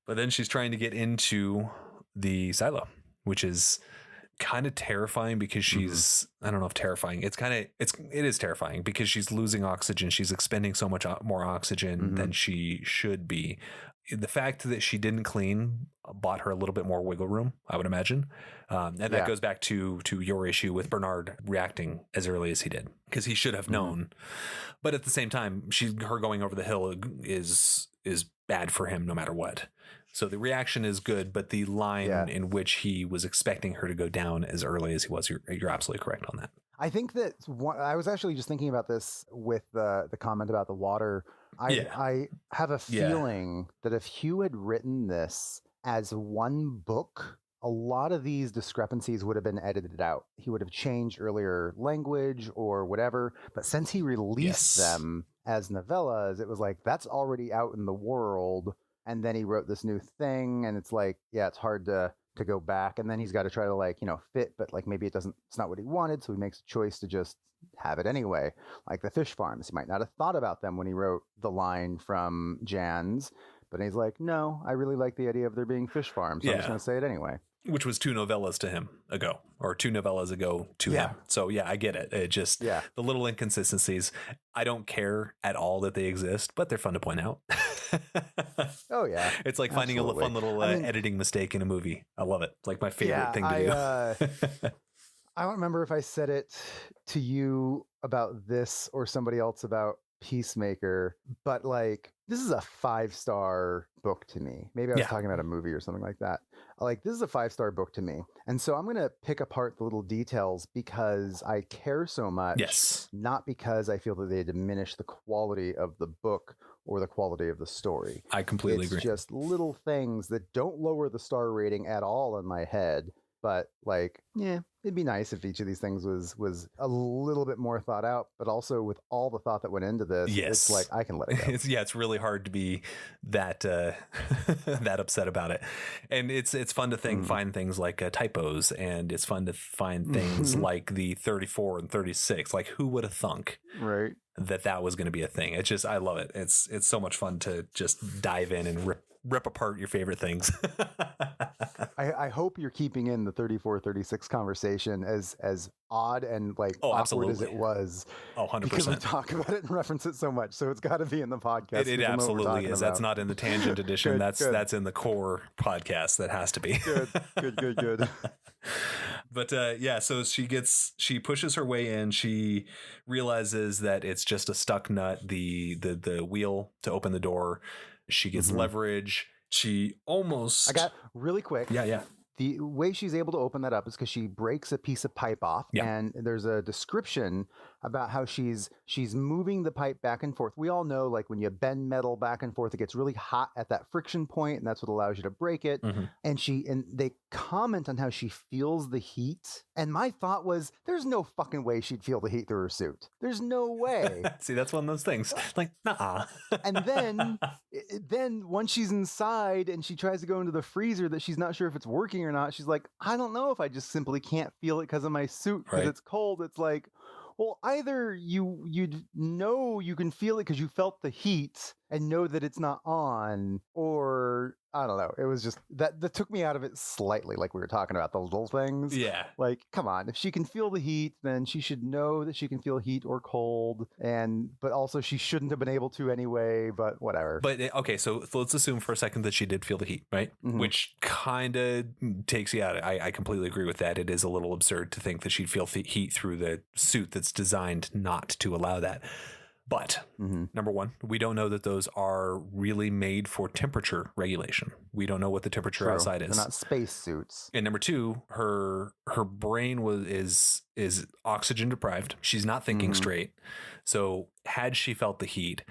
But then she's trying to get into the silo, which is kind of terrifying because she's I don't know if terrifying. It is terrifying because she's losing oxygen. She's expending so much more oxygen than she should be. The fact that she didn't clean bought her a little bit more wiggle room, I would imagine. And that goes back to your issue with Bernard reacting as early as he did, because he should have known. But at the same time, her going over the hill is bad for him no matter what. So the reaction is good, but the line in which he was expecting her to go down as early as he was, you're absolutely correct on that. I think that I was actually just thinking about this with the comment about the water. I have a feeling that if Hugh had written this as one book, a lot of these discrepancies would have been edited out. He would have changed earlier language or whatever. But since he released them as novellas, it was like, that's already out in the world. And then he wrote this new thing, and it's like, it's hard to go back. And then he's got to try to fit, but maybe it's not what he wanted. So he makes a choice to just have it anyway. Like the fish farms, he might not have thought about them when he wrote the line from Jan's, but he's like, no, I really like the idea of there being fish farms. So I'm just going to say it anyway. Which was 2 novellas to him ago, or 2 novellas ago to him. So I get it. It just, the little inconsistencies, I don't care at all that they exist, but they're fun to point out. Oh yeah. It's like finding a fun little editing mistake in a movie. I love it. It's like my favorite thing to do. I don't remember if I said it to you about this or somebody else about Peacemaker, but this is a 5-star book to me. Maybe I was talking about a movie or something like that. This is a 5-star book to me. And so I'm going to pick apart the little details because I care so much. Yes. Not because I feel that they diminish the quality of the book or the quality of the story. I completely agree. It's just little things that don't lower the star rating at all in my head. But it'd be nice if each of these things was a little bit more thought out, but also with all the thought that went into this, Yes. it's like I can let it go. It's really hard to be that that upset about it, and it's fun to find things like typos, and it's fun to find things like the 34 and 36. Like, who would have thunk right that was going to be a thing? It's just, I love it. It's so much fun to just dive in and rip apart your favorite things. I hope you're keeping in the 34-36 conversation as odd and like awkward absolutely. as it was. 100%. Because we talk about it and reference it so much, so it's got to be in the podcast. It absolutely is. That's not in the tangent edition. Good. That's in the core podcast. That has to be. Good. But so she pushes her way in. She realizes that it's just a stuck nut, the wheel to open the door. She gets leverage. She almost... I got really quick. Yeah. The way she's able to open that up is because she breaks a piece of pipe off, and there's a description about how she's moving the pipe back and forth. We all know, like, when you bend metal back and forth, it gets really hot at that friction point, and that's what allows you to break it. And they comment on how she feels the heat. And my thought was, there's no fucking way she'd feel the heat through her suit. There's no way. See, that's one of those things. Like, nah. And then once she's inside and she tries to go into the freezer that she's not sure if it's working or not, she's like, I don't know if I just simply can't feel it because of my suit because it's cold. It's like, well, either you'd know you can feel it because you felt the heat and know that it's not on, or I don't know. It was just that took me out of it slightly, like we were talking about the little things. Yeah. Like, come on, if she can feel the heat, then she should know that she can feel heat or cold, but also she shouldn't have been able to anyway, but whatever. But okay, so let's assume for a second that she did feel the heat, right? Which kind of takes you out. I completely agree with that. It is a little absurd to think that she'd feel heat through the suit that's designed not to allow that. But number one, we don't know that those are really made for temperature regulation. We don't know what the temperature outside is. They're not space suits. And number two, her brain is oxygen deprived. She's not thinking straight. So had she felt the heat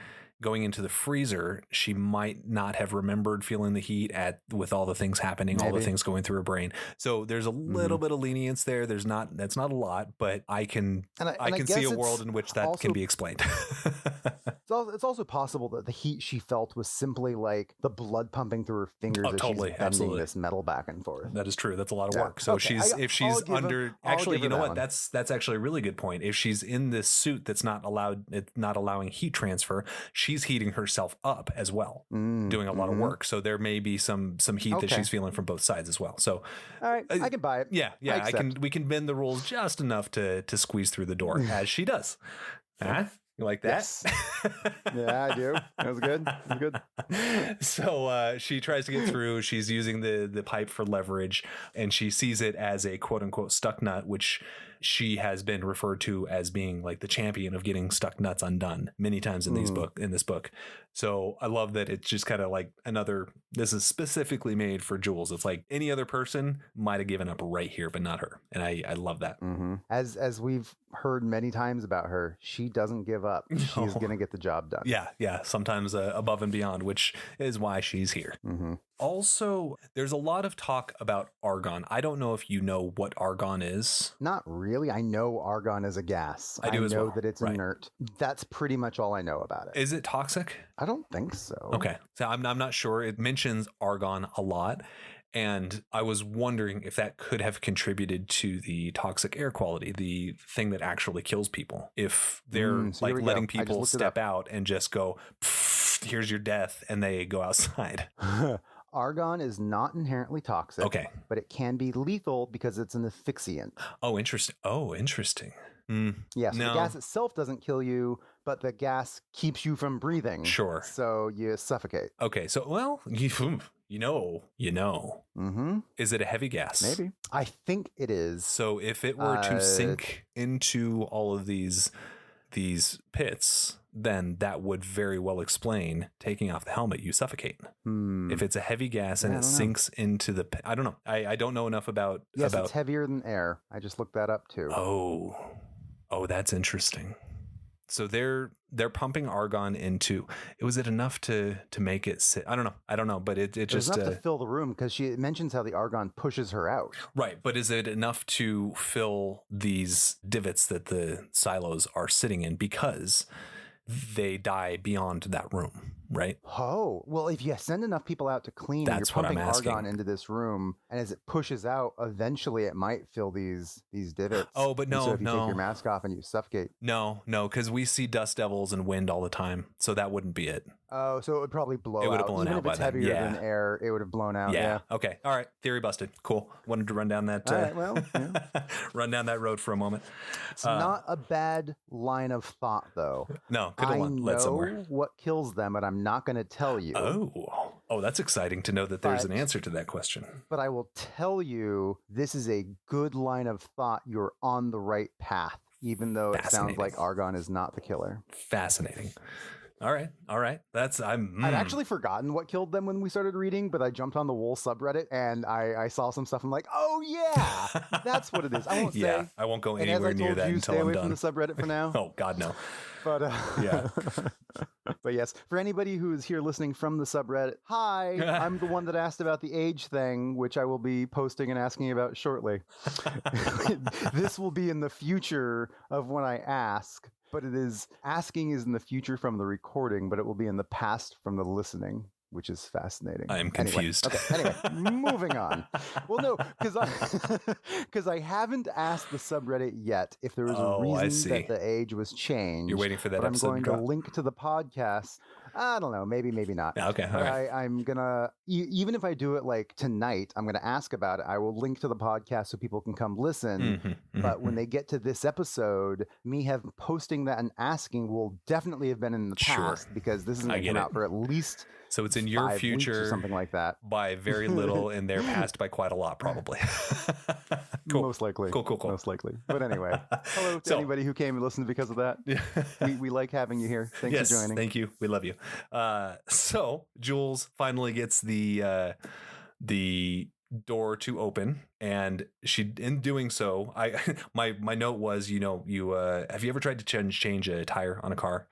going into the freezer, she might not have remembered feeling the heat with all the things happening, all the things going through her brain. So there's a little bit of lenience there. That's not a lot, but I can see a world in which that can be explained. It's also possible that the heat she felt was simply like the blood pumping through her fingers as she's bending this metal back and forth. That is true. That's a lot of work. So if she's under, actually, you know what? That's actually a really good point. If she's in this suit that's not allowing heat transfer, she's heating herself up as well, doing a lot of work. So there may be some heat that she's feeling from both sides as well. So, all right, I can buy it. Yeah, we can bend the rules just enough to squeeze through the door as she does. Huh? You like that? Yes. Yeah, I do. That was good. So she tries to get through. She's using the pipe for leverage, and she sees it as a quote unquote stuck nut, which she has been referred to as being like the champion of getting stuck nuts undone many times in this book. So I love that it's just kind of like this is specifically made for Jules. It's like any other person might have given up right here, but not her. And I love that. As we've heard many times about her, she doesn't give up. She's going to get the job done. Yeah. Sometimes above and beyond, which is why she's here. Also, there's a lot of talk about argon. I don't know if you know what argon is. Not really. I know argon is a gas. I do as well. I know that it's inert. That's pretty much all I know about it. Is it toxic? I don't think so. Okay. So I'm not sure. It mentions argon a lot. And I was wondering if that could have contributed to the toxic air quality, the thing that actually kills people. If they're letting people step out and just go, here's your death, and they go outside. Argon is not inherently toxic. Okay. But it can be lethal because it's an asphyxiant. Oh, interesting. Yes, the gas itself doesn't kill you, but the gas keeps you from breathing. Sure. So you suffocate. Okay. So, well, you know. Is it a heavy gas? Maybe. I think it is. So if it were to sink into all of these pits, then that would very well explain taking off the helmet, you suffocate. If it's a heavy gas and it sinks into the pit, I don't know. I don't know enough about. Yes, it's heavier than air. I just looked that up too. Oh, that's interesting. So they're pumping argon into. Was it enough to make it sit? I don't know, but it just enough to fill the room, because she mentions how the argon pushes her out. Right, but is it enough to fill these divots that the silos are sitting in, because they die beyond that room, right? Oh, well, if you send enough people out to clean, and That's you're what I'm pumping asking. argon into this room, and as it pushes out, eventually it might fill these divots. Oh, but And so if you no. take your mask off and you suffocate. No, because we see dust devils and wind all the time, so that wouldn't be it. Oh, so it would probably blow out. It would have blown Even out if by it's then. heavier Yeah. than air, it would have blown out. Yeah. Okay. All right. Theory busted. Cool. Wanted to run down that. All right, well, yeah. Run down that road for a moment. It's not a bad line of thought, though. No, could have led somewhere. I know what kills them, but I'm not going to tell you. Oh, that's exciting to know that there's an answer to that question. But I will tell you, this is a good line of thought. You're on the right path, even though it sounds like argon is not the killer. Fascinating. All right. I'd actually forgotten what killed them when we started reading, but I jumped on the wool subreddit and I saw some stuff. I'm like, oh yeah, that's what it is. I won't say. I won't go And anywhere as I near told that you, until stay I'm away done. from the subreddit for now. Oh God, no. But yeah. But yes, for anybody who is here listening from the subreddit, hi, I'm the one that asked about the age thing, which I will be posting and asking about shortly. This will be in the future of when I ask, but asking is in the future from the recording, but it will be in the past from the listening, which is fascinating. I'm confused. Anyway, moving on. Well, no, because I haven't asked the subreddit yet if there was a reason that the age was changed. You're waiting for that but episode I'm going to drop. to link to the podcast. I don't know. Maybe not. Yeah, okay. But All right. I'm going to, even if I do it like tonight, I'm going to ask about it. I will link to the podcast so people can come listen. But when they get to this episode, me posting that and asking will definitely have been in the past, because this isn't going to come out for at least So it's in your 5 weeks future or something like that. by very little, in their past by quite a lot, probably. Cool. Most likely. Cool. Most likely. But anyway, hello to anybody who came and listened because of that. We like having you here. Thanks for joining. Thank you. We love you. So Jules finally gets the door to open, and she, in doing so, my note was, you have you ever tried to change a tire on a car?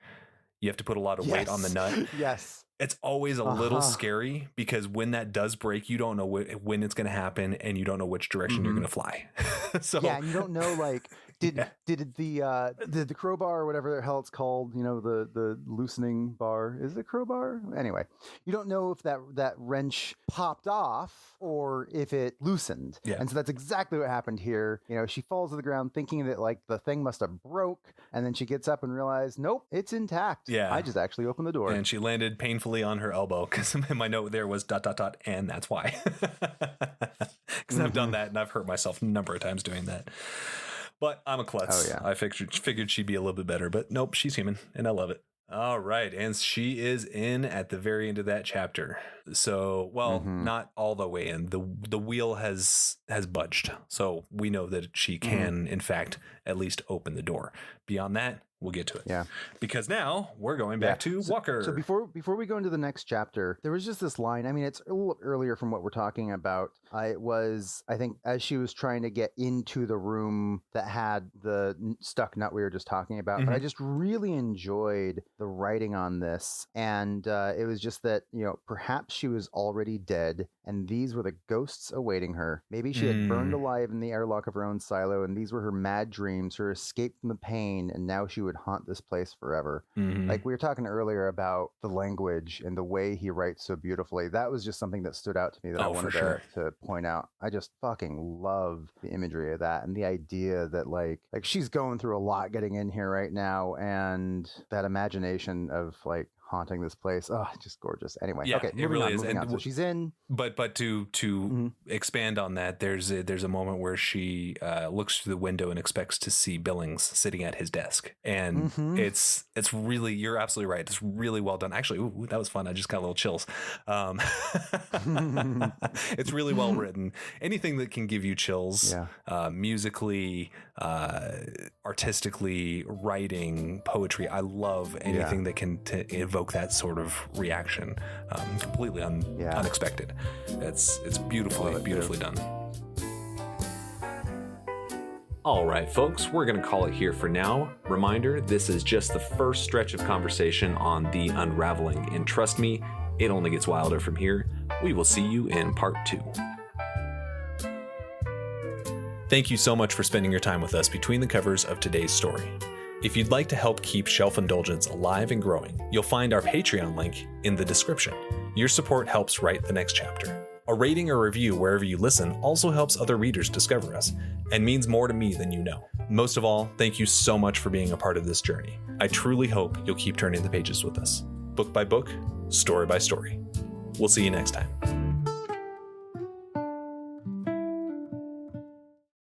You have to put a lot of weight on the nut. Yes. It's always a little scary, because when that does break, you don't know when it's going to happen, and you don't know which direction you're going to fly. So yeah, and you don't know, like, did the crowbar or whatever the hell it's called, the loosening bar, is it crowbar? Anyway, you don't know if that wrench popped off or if it loosened. Yeah. And so that's exactly what happened here. She falls to the ground thinking that like the thing must have broke, and then she gets up and realized, nope, it's intact. Yeah. I just actually opened the door. And she landed painfully on her elbow, because my note there was ... and that's why. Because I've done that, and I've hurt myself a number of times doing that. But I'm a klutz. Oh, yeah. I figured she'd be a little bit better, but nope, she's human, and I love it. All right, and she is in at the very end of that chapter. So, not all the way in. The wheel has budged, so we know that she can, in fact, at least open the door. Beyond that, we'll get to it. Yeah. Because now we're going back to Walker. So before we go into the next chapter, there was just this line. I mean, it's a little earlier from what we're talking about. It was, I think, as she was trying to get into the room that had the stuck nut we were just talking about. But I just really enjoyed the writing on this. And it was just that, perhaps she was already dead, and these were the ghosts awaiting her. Maybe she had burned alive in the airlock of her own silo, and these were her mad dreams, her escape from the pain, and now she would haunt this place forever. Like we were talking earlier about the language and the way he writes so beautifully. That was just something that stood out to me that I wanted to point out. I just fucking love the imagery of that, and the idea that like she's going through a lot getting in here right now, and that imagination of like haunting this place. Oh, just gorgeous. Anyway, yeah, okay, it really is. moving on. So she's in. But to expand on that, there's a moment where she looks through the window and expects to see Billings sitting at his desk, and it's really, you're absolutely right. It's really well done. Actually, ooh, that was fun. I just got a little chills. It's really well written. Anything that can give you chills, musically, artistically, writing, poetry. I love anything that can evoke that sort of reaction, completely unexpected. It's beautifully done. All right, folks, we're going to call it here for now. Reminder, this is just the first stretch of conversation on the Unraveling, and trust me, it only gets wilder from here. We will see you in part 2. Thank you so much for spending your time with us between the covers of today's story. If you'd like to help keep Shelf Indulgence alive and growing, you'll find our Patreon link in the description. Your support helps write the next chapter. A rating or review wherever you listen also helps other readers discover us and means more to me than you know. Most of all, thank you so much for being a part of this journey. I truly hope you'll keep turning the pages with us. Book by book, story by story. We'll see you next time.